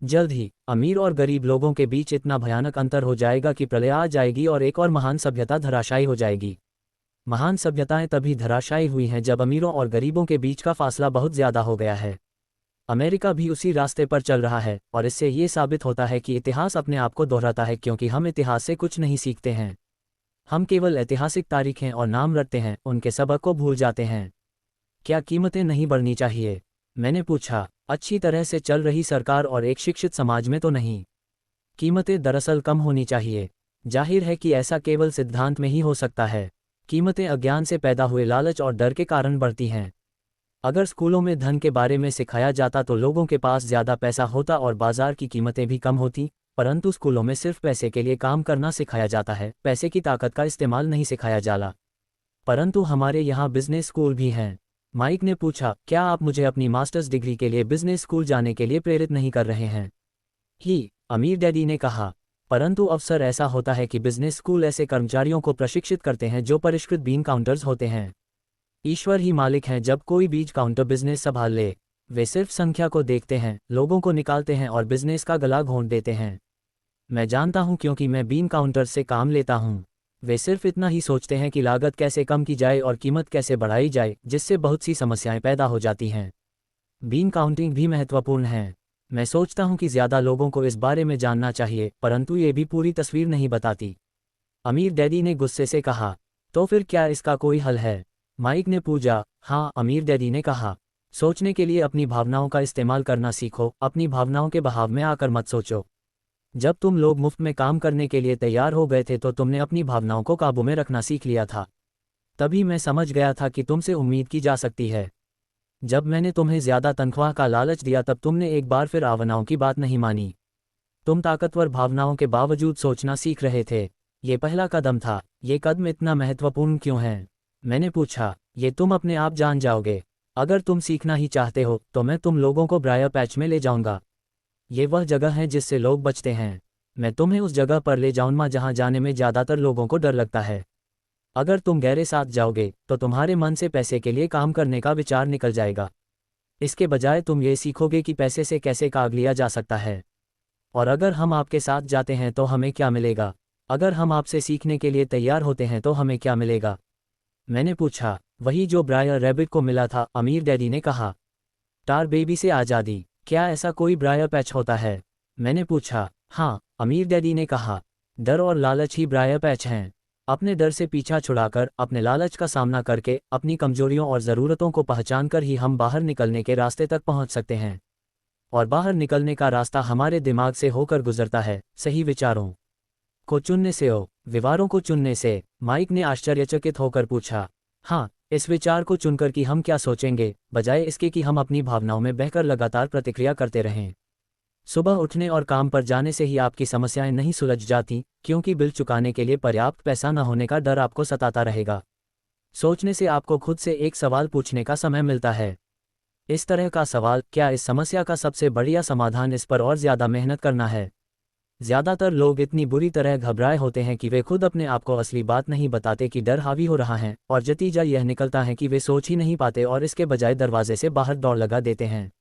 जल्द ही अमीर और गरीब लोगों के बीच इतना भयानक अंतर हो जाएगा कि प्रलय आ जाएगी और एक और महान सभ्यता धराशायी हो जाएगी। महान सभ्यताएं तभी धराशायी हुई हैं जब अमीरों और गरीबों के बीच का फासला बहुत ज्यादा हो गया है। अमेरिका भी उसी रास्ते पर चल रहा है और इससे ये साबित होता है कि इतिहास अपने आप को दोहराता है, क्योंकि हम इतिहास से कुछ नहीं सीखते हैं। हम केवल ऐतिहासिक तारीखें और नाम रटते हैं, उनके सबक को भूल जाते हैं। क्या कीमतें नहीं बढ़नी चाहिए? मैंने पूछा। अच्छी तरह से चल रही सरकार और एक शिक्षित समाज में तो नहीं। कीमतें दरअसल कम होनी चाहिए। जाहिर है कि ऐसा केवल सिद्धांत में ही हो सकता है। कीमतें अज्ञान से पैदा हुए लालच और डर के कारण बढ़ती हैं। अगर स्कूलों में धन के बारे में सिखाया जाता तो लोगों के पास ज़्यादा पैसा होता और बाजार की कीमतें भी कम होती, परंतु स्कूलों में सिर्फ पैसे के लिए काम करना सिखाया जाता है, पैसे की ताकत का इस्तेमाल नहीं सिखाया जाला। परंतु हमारे यहाँ बिजनेस स्कूल भी हैं। माइक ने पूछा, क्या आप मुझे अपनी मास्टर्स डिग्री के लिए बिजनेस स्कूल जाने के लिए प्रेरित नहीं कर रहे हैं? ही, अमीर डैडी ने कहा। परंतु अवसर ऐसा होता है कि बिजनेस स्कूल ऐसे कर्मचारियों को प्रशिक्षित करते हैं जो परिष्कृत बीन काउंटर्स होते हैं। ईश्वर ही मालिक हैं जब कोई बीज काउंटर बिजनेस संभाल ले। वे सिर्फ संख्या को देखते हैं, लोगों को निकालते हैं और बिजनेस का गला घोंट देते हैं। मैं जानता हूं क्योंकि मैं बीन काउंटर से काम लेता हूं। वे सिर्फ इतना ही सोचते हैं कि लागत कैसे कम की जाए और कीमत कैसे बढ़ाई जाए, जिससे बहुत सी समस्याएं पैदा हो जाती हैं। बीन काउंटिंग भी महत्वपूर्ण है। मैं सोचता हूं कि ज़्यादा लोगों को इस बारे में जानना चाहिए, परंतु ये भी पूरी तस्वीर नहीं बताती। अमीर डैडी ने गुस्से से कहा। तो फिर क्या इसका कोई हल है? माइक ने पूछा। हाँ, अमीर डैडी ने कहा। सोचने के लिए अपनी भावनाओं का इस्तेमाल करना सीखो, अपनी भावनाओं के बहाव में आकर मत सोचो। जब तुम लोग मुफ्त में काम करने के लिए तैयार हो गए थे तो तुमने अपनी भावनाओं को काबू में रखना सीख लिया था। तभी मैं समझ गया था कि तुमसे उम्मीद की जा सकती है। जब मैंने तुम्हें ज़्यादा तनख्वाह का लालच दिया तब तुमने एक बार फिर भावनाओं की बात नहीं मानी। तुम ताकतवर भावनाओं के बावजूद सोचना सीख रहे थे। ये पहला कदम था। ये कदम इतना महत्वपूर्ण क्यों है? मैंने पूछा। ये तुम अपने आप जान जाओगे। अगर तुम सीखना ही चाहते हो तो मैं तुम लोगों को ब्रायर पैच में ले जाऊंगा। ये वह जगह है जिससे लोग बचते हैं। मैं तुम्हें उस जगह पर ले जाऊंगा जहां जाने में ज़्यादातर लोगों को डर लगता है। अगर तुम गहरे साथ जाओगे तो तुम्हारे मन से पैसे के लिए काम करने का विचार निकल जाएगा। इसके बजाय तुम ये सीखोगे कि पैसे से कैसे काम लिया जा सकता है। और अगर हम आपके साथ जाते हैं तो हमें क्या मिलेगा? अगर हम आपसे सीखने के लिए तैयार होते हैं तो हमें क्या मिलेगा? मैंने पूछा। वही जो ब्रायर रैबिट को मिला था, अमीर डैडी ने कहा। टार बेबी से आज़ादी। क्या ऐसा कोई ब्रायर पैच होता है? मैंने पूछा। हाँ, अमीर डैडी ने कहा। डर और लालच ही ब्रायर पैच हैं। अपने डर से पीछा छुड़ाकर, अपने लालच का सामना करके, अपनी कमजोरियों और ज़रूरतों को पहचानकर ही हम बाहर निकलने के रास्ते तक पहुंच सकते हैं। और बाहर निकलने का रास्ता हमारे दिमाग से होकर गुजरता है, सही विचारों को चुनने से। व्यवहारों को चुनने से? माइक ने आश्चर्यचकित होकर पूछा। हाँ, इस विचार को चुनकर कि हम क्या सोचेंगे, बजाय इसके कि हम अपनी भावनाओं में बहकर लगातार प्रतिक्रिया करते रहें। सुबह उठने और काम पर जाने से ही आपकी समस्याएं नहीं सुलझ जाती, क्योंकि बिल चुकाने के लिए पर्याप्त पैसा न होने का डर आपको सताता रहेगा। सोचने से आपको खुद से एक सवाल पूछने का समय मिलता है। इस तरह का सवाल, क्या इस समस्या का सबसे बढ़िया समाधान इस पर और ज़्यादा मेहनत करना है? ज़्यादातर लोग इतनी बुरी तरह घबराए होते हैं कि वे खुद अपने आप को असली बात नहीं बताते कि डर हावी हो रहा है, और नतीजा यह निकलता है कि वे सोच ही नहीं पाते और इसके बजाय दरवाजे से बाहर दौड़ लगा देते हैं।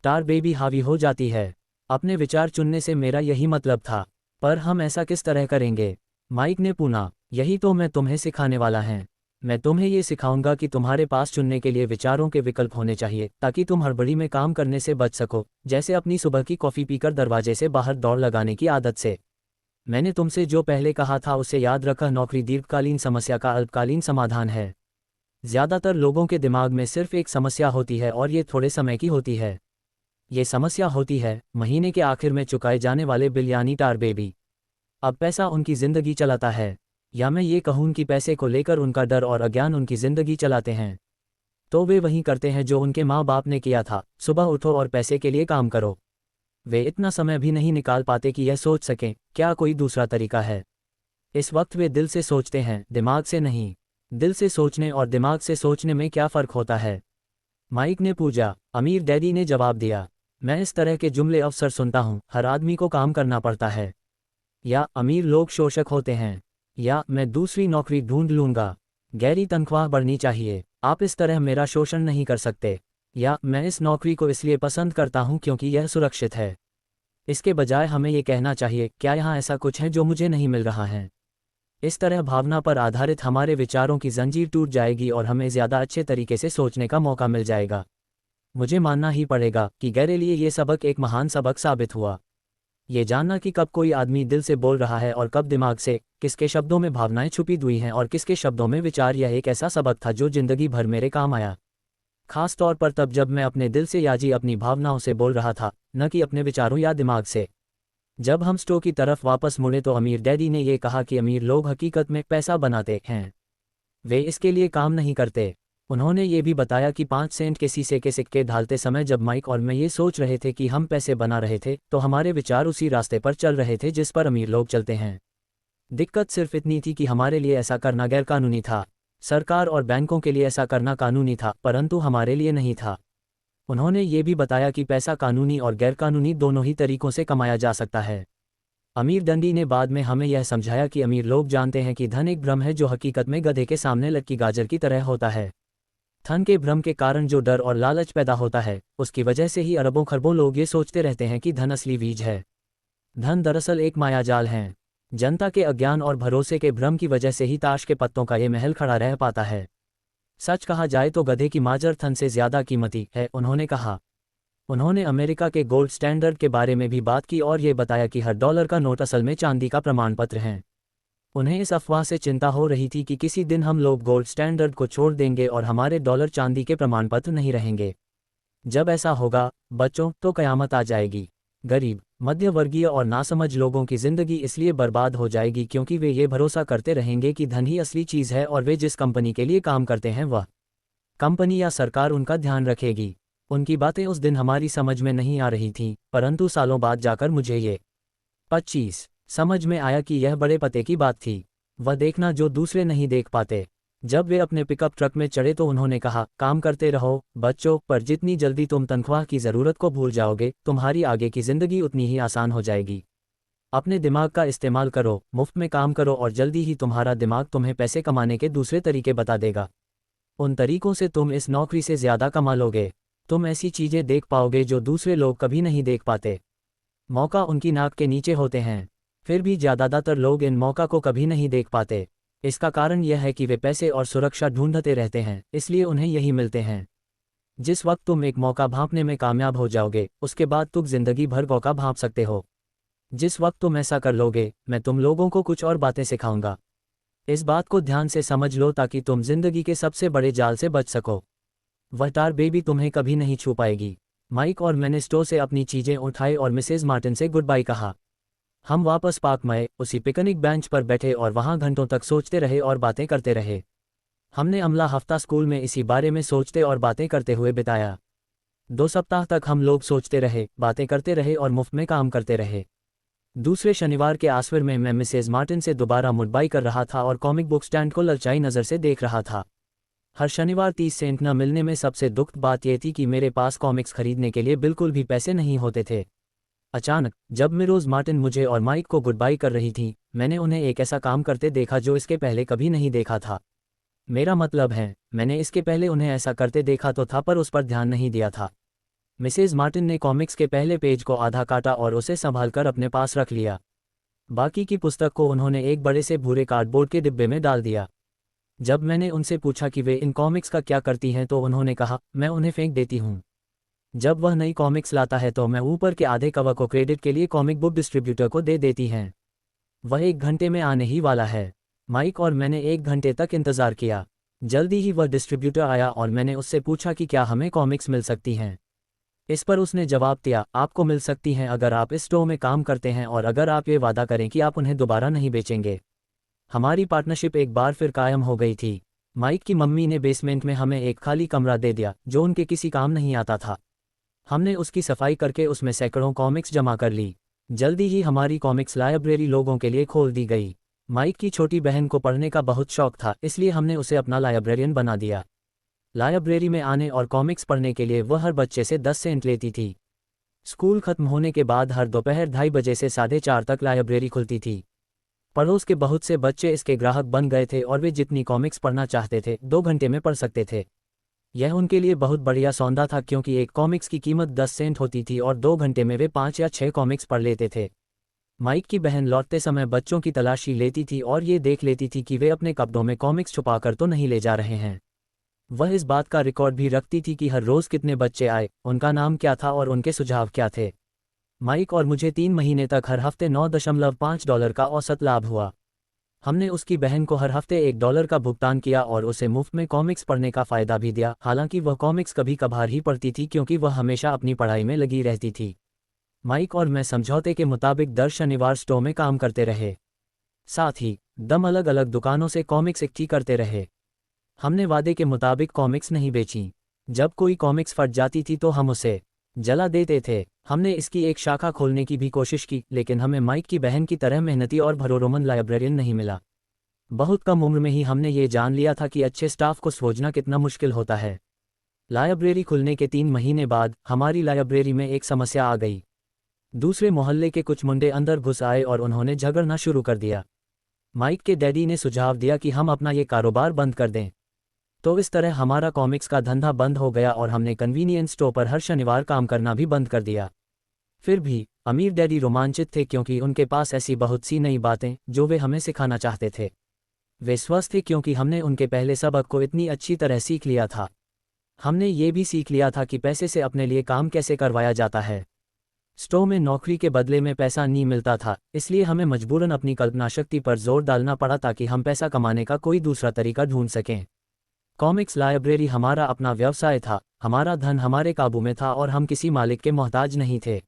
टार बेबी हावी हो जाती है। अपने विचार चुनने से मेरा यही मतलब था। पर हम ऐसा किस तरह करेंगे? माइक ने पूछा। यही तो मैं तुम्हें सिखाने वाला है। मैं तुम्हें ये सिखाऊंगा कि तुम्हारे पास चुनने के लिए विचारों के विकल्प होने चाहिए, ताकि तुम हड़बड़ी में काम करने से बच सको, जैसे अपनी सुबह की कॉफ़ी पीकर दरवाजे से बाहर दौड़ लगाने की आदत से। मैंने तुमसे जो पहले कहा था उसे याद रखा, नौकरी दीर्घकालीन समस्या का अल्पकालीन समाधान है। ज़्यादातर लोगों के दिमाग में सिर्फ एक समस्या होती है और ये थोड़े समय की होती है। ये समस्या होती है महीने के आखिर में चुकाए जाने वाले बिल, यानी टार बेबी। अब पैसा उनकी ज़िंदगी चलाता है, या मैं ये कहूँ कि पैसे को लेकर उनका डर और अज्ञान उनकी ज़िंदगी चलाते हैं। तो वे वही करते हैं जो उनके माँ बाप ने किया था, सुबह उठो और पैसे के लिए काम करो। वे इतना समय भी नहीं निकाल पाते कि यह सोच सकें, क्या कोई दूसरा तरीका है। इस वक्त वे दिल से सोचते हैं, दिमाग से नहीं। दिल से सोचने और दिमाग से सोचने में क्या फ़र्क होता है? माइक ने पूछा। अमीर डैडी ने जवाब दिया। मैं इस तरह के जुमले अक्सर सुनता हूँ, हर आदमी को काम करना पड़ता है, या अमीर लोग शोषक होते हैं, या मैं दूसरी नौकरी ढूंढ लूँगा, गहरी तनख्वाह बढ़नी चाहिए, आप इस तरह मेरा शोषण नहीं कर सकते, या मैं इस नौकरी को इसलिए पसंद करता हूँ क्योंकि यह सुरक्षित है। इसके बजाय हमें ये कहना चाहिए, क्या यहाँ ऐसा कुछ है जो मुझे नहीं मिल रहा है? इस तरह भावना पर आधारित हमारे विचारों की जंजीर टूट जाएगी और हमें ज़्यादा अच्छे तरीके से सोचने का मौका मिल जाएगा। मुझे मानना ही पड़ेगा कि मेरे लिए ये सबक एक महान सबक साबित हुआ। ये जानना कि कब कोई आदमी दिल से बोल रहा है और कब दिमाग से, किसके शब्दों में भावनाएं छुपी हुई हैं और किसके शब्दों में विचार, यह एक ऐसा सबक था जो जिंदगी भर मेरे काम आया। खास तौर पर तब जब मैं अपने दिल से या अपनी भावनाओं से बोल रहा था, न कि अपने विचारों या दिमाग से। जब हम स्टोर की तरफ वापस मुड़े तो अमीर डैडी ने यह कहा कि अमीर लोग हकीकत में पैसा बनाते हैं, वे इसके लिए काम नहीं करते। उन्होंने ये भी बताया कि 5 सेंट के शीशे के सिक्के ढालते समय जब माइक और मैं ये सोच रहे थे कि हम पैसे बना रहे थे, तो हमारे विचार उसी रास्ते पर चल रहे थे जिस पर अमीर लोग चलते हैं। दिक्कत सिर्फ इतनी थी कि हमारे लिए ऐसा करना गैरकानूनी था। सरकार और बैंकों के लिए ऐसा करना कानूनी था, परंतु हमारे लिए नहीं था। उन्होंने ये भी बताया कि पैसा कानूनी और गैरकानूनी दोनों ही तरीकों से कमाया जा सकता है। अमीर डंडी ने बाद में हमें यह समझाया कि अमीर लोग जानते हैं कि धन एक भ्रम है जो हकीकत में गधे के सामने लटकी गाजर की तरह होता है। धन के भ्रम के कारण जो डर और लालच पैदा होता है, उसकी वजह से ही अरबों खरबों लोग ये सोचते रहते हैं कि धन असली बीज है। धन दरअसल एक मायाजाल है। जनता के अज्ञान और भरोसे के भ्रम की वजह से ही ताश के पत्तों का ये महल खड़ा रह पाता है। सच कहा जाए तो गधे की माजर धन से ज्यादा कीमती है, उन्होंने कहा। उन्होंने अमेरिका के गोल्ड स्टैंडर्ड के बारे में भी बात की और ये बताया कि हर डॉलर का नोट असल में चांदी का प्रमाण पत्र है। उन्हें इस अफवाह से चिंता हो रही थी कि किसी दिन हम लोग गोल्ड स्टैंडर्ड को छोड़ देंगे और हमारे डॉलर चांदी के प्रमाण पत्र नहीं रहेंगे। जब ऐसा होगा बच्चों, तो कयामत आ जाएगी। गरीब, मध्यवर्गीय और नासमझ लोगों की जिंदगी इसलिए बर्बाद हो जाएगी क्योंकि वे ये भरोसा करते रहेंगे कि धन ही असली चीज़ है और वे जिस कंपनी के लिए काम करते हैं वह कंपनी या सरकार उनका ध्यान रखेगी। उनकी बातें उस दिन हमारी समझ में नहीं आ रही थीं, परंतु सालों बाद जाकर मुझे ये 25 समझ में आया कि यह बड़े पते की बात थी। वह देखना जो दूसरे नहीं देख पाते। जब वे अपने पिकअप ट्रक में चढ़े तो उन्होंने कहा, काम करते रहो बच्चों, पर जितनी जल्दी तुम तनख्वाह की ज़रूरत को भूल जाओगे, तुम्हारी आगे की ज़िंदगी उतनी ही आसान हो जाएगी। अपने दिमाग का इस्तेमाल करो, मुफ्त में काम करो और जल्दी ही तुम्हारा दिमाग तुम्हें पैसे कमाने के दूसरे तरीके बता देगा। उन तरीकों से तुम इस नौकरी से ज़्यादा कमा लोगे। तुम ऐसी चीज़ें देख पाओगे जो दूसरे लोग कभी नहीं देख पाते। मौका उनकी नाक के नीचे होते हैं, फिर भी ज़्यादातर लोग इन मौका को कभी नहीं देख पाते। इसका कारण यह है कि वे पैसे और सुरक्षा ढूंढते रहते हैं, इसलिए उन्हें यही मिलते हैं। जिस वक्त तुम एक मौका भांपने में कामयाब हो जाओगे, उसके बाद तुम जिंदगी भर मौका भांप सकते हो। जिस वक्त तुम ऐसा कर लोगे, मैं तुम लोगों को कुछ और बातें सिखाऊंगा। इस बात को ध्यान से समझ लो ताकि तुम जिंदगी के सबसे बड़े जाल से बच सको। वह टार बेबी तुम्हें कभी नहीं छू पाएगी। माइक और मैंने स्टोर से अपनी चीज़ें उठाई और मिसेज मार्टिन से गुड बाय कहा। हम वापस पार्क में उसी पिकनिक बेंच पर बैठे और वहां घंटों तक सोचते रहे और बातें करते रहे। हमने अगला हफ्ता स्कूल में इसी बारे में सोचते और बातें करते हुए बिताया। 2 सप्ताह तक हम लोग सोचते रहे, बातें करते रहे और मुफ्त में काम करते रहे। दूसरे शनिवार के आसवर में मैं मिसेज मार्टिन से दोबारा मुडबाई कर रहा था और कॉमिक बुक स्टैंड को ललचाई नज़र से देख रहा था। हर शनिवार 30 सेंट न मिलने में सबसे दुखद बात यह थी कि मेरे पास कॉमिक्स खरीदने के लिए बिल्कुल भी पैसे नहीं होते थे। अचानक जब मिरोज मार्टिन मुझे और माइक को गुड बाय कर रही थी, मैंने उन्हें एक ऐसा काम करते देखा जो इसके पहले कभी नहीं देखा था। मेरा मतलब है, मैंने इसके पहले उन्हें ऐसा करते देखा तो था, पर उस पर ध्यान नहीं दिया था। मिसेज मार्टिन ने कॉमिक्स के पहले पेज को आधा काटा और उसे संभालकर अपने पास रख लिया। बाकी की पुस्तक को उन्होंने एक बड़े से भूरे कार्डबोर्ड के डिब्बे में डाल दिया। जब मैंने उनसे पूछा कि वे इन कॉमिक्स का क्या करती हैं तो उन्होंने कहा, मैं उन्हें फेंक देती हूँ। जब वह नई कॉमिक्स लाता है तो मैं ऊपर के आधे कवर को क्रेडिट के लिए कॉमिक बुक डिस्ट्रीब्यूटर को दे देती हैं। वह 1 घंटे में आने ही वाला है। माइक और मैंने 1 घंटे तक इंतज़ार किया। जल्दी ही वह डिस्ट्रीब्यूटर आया और मैंने उससे पूछा कि क्या हमें कॉमिक्स मिल सकती हैं। इस पर उसने जवाब दिया, आपको मिल सकती हैं अगर आप इस स्टोर में काम करते हैं और अगर आप ये वादा करें कि आप उन्हें दोबारा नहीं बेचेंगे। हमारी पार्टनरशिप एक बार फिर कायम हो गई थी। माइक की मम्मी ने बेसमेंट में हमें एक खाली कमरा दे दिया जो उनके किसी काम नहीं आता था। हमने उसकी सफाई करके उसमें सैकड़ों कॉमिक्स जमा कर ली। जल्दी ही हमारी कॉमिक्स लाइब्रेरी लोगों के लिए खोल दी गई। माइक की छोटी बहन को पढ़ने का बहुत शौक था, इसलिए हमने उसे अपना लाइब्रेरियन बना दिया। लाइब्रेरी में आने और कॉमिक्स पढ़ने के लिए वह हर बच्चे से 10 सेंट लेती थी। स्कूल खत्म होने के बाद हर दोपहर 2:30 बजे से 4:30 तक लाइब्रेरी खुलती थी। पड़ोस के बहुत से बच्चे इसके ग्राहक बन गए थे और वे जितनी कॉमिक्स पढ़ना चाहते थे 2 घंटे में पढ़ सकते थे। यह उनके लिए बहुत बढ़िया सौदा था क्योंकि एक कॉमिक्स की कीमत 10 सेंट होती थी और 2 घंटे में वे 5 या 6 कॉमिक्स पढ़ लेते थे। माइक की बहन लौटते समय बच्चों की तलाशी लेती थी और ये देख लेती थी कि वे अपने कपड़ों में कॉमिक्स छुपाकर तो नहीं ले जा रहे हैं। वह इस बात का रिकॉर्ड भी रखती थी कि हर रोज़ कितने बच्चे आए, उनका नाम क्या था और उनके सुझाव क्या थे। माइक और मुझे 3 महीने तक हर हफ्ते $9.5 का औसत लाभ हुआ। हमने उसकी बहन को हर हफ्ते $1 का भुगतान किया और उसे मुफ्त में कॉमिक्स पढ़ने का फ़ायदा भी दिया। हालांकि वह कॉमिक्स कभी कभार ही पढ़ती थी क्योंकि वह हमेशा अपनी पढ़ाई में लगी रहती थी। माइक और मैं समझौते के मुताबिक दर शनिवार स्टोर में काम करते रहे। साथ ही दम अलग अलग दुकानों से कॉमिक्स इकट्ठी करते रहे। हमने वादे के मुताबिक कॉमिक्स नहीं बेची। जब कोई कॉमिक्स फट जाती थी तो हम उसे जला देते थे। हमने इसकी एक शाखा खोलने की भी कोशिश की, लेकिन हमें माइक की बहन की तरह मेहनती और भरोसेमंद लाइब्रेरियन नहीं मिला। बहुत कम उम्र में ही हमने ये जान लिया था कि अच्छे स्टाफ को खोजना कितना मुश्किल होता है। लाइब्रेरी खुलने के 3 महीने बाद हमारी लाइब्रेरी में एक समस्या आ गई। दूसरे मोहल्ले के कुछ मुंडे अंदर घुस आए और उन्होंने झगड़ना शुरू कर दिया। माइक के डैडी ने सुझाव दिया कि हम अपना ये कारोबार बंद कर दें। तो इस तरह हमारा कॉमिक्स का धंधा बंद हो गया और हमने कन्वीनियंस स्टोर पर हर शनिवार काम करना भी बंद कर दिया। फिर भी अमीर डैडी रोमांचित थे क्योंकि उनके पास ऐसी बहुत सी नई बातें जो वे हमें सिखाना चाहते थे। वे स्वस्थ थे क्योंकि हमने उनके पहले सबक को इतनी अच्छी तरह सीख लिया था। हमने ये भी सीख लिया था कि पैसे से अपने लिए काम कैसे करवाया जाता है। स्टोर में नौकरी के बदले में पैसा नहीं मिलता था, इसलिए हमें मजबूरन अपनी कल्पना शक्ति पर जोर डालना पड़ा ताकि हम पैसा कमाने का कोई दूसरा तरीका ढूंढ सकें। कॉमिक्स लाइब्रेरी हमारा अपना व्यवसाय था, हमारा धन हमारे काबू में था और हम किसी मालिक के मोहताज नहीं थे।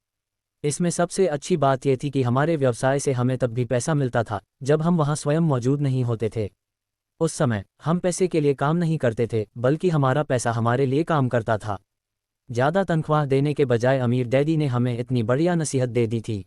इसमें सबसे अच्छी बात यह थी कि हमारे व्यवसाय से हमें तब भी पैसा मिलता था जब हम वहां स्वयं मौजूद नहीं होते थे। उस समय हम पैसे के लिए काम नहीं करते थे, बल्कि हमारा पैसा हमारे लिए काम करता था। ज़्यादा तनख्वाह देने के बजाय अमीर डैडी ने हमें इतनी बढ़िया नसीहत दे दी थी।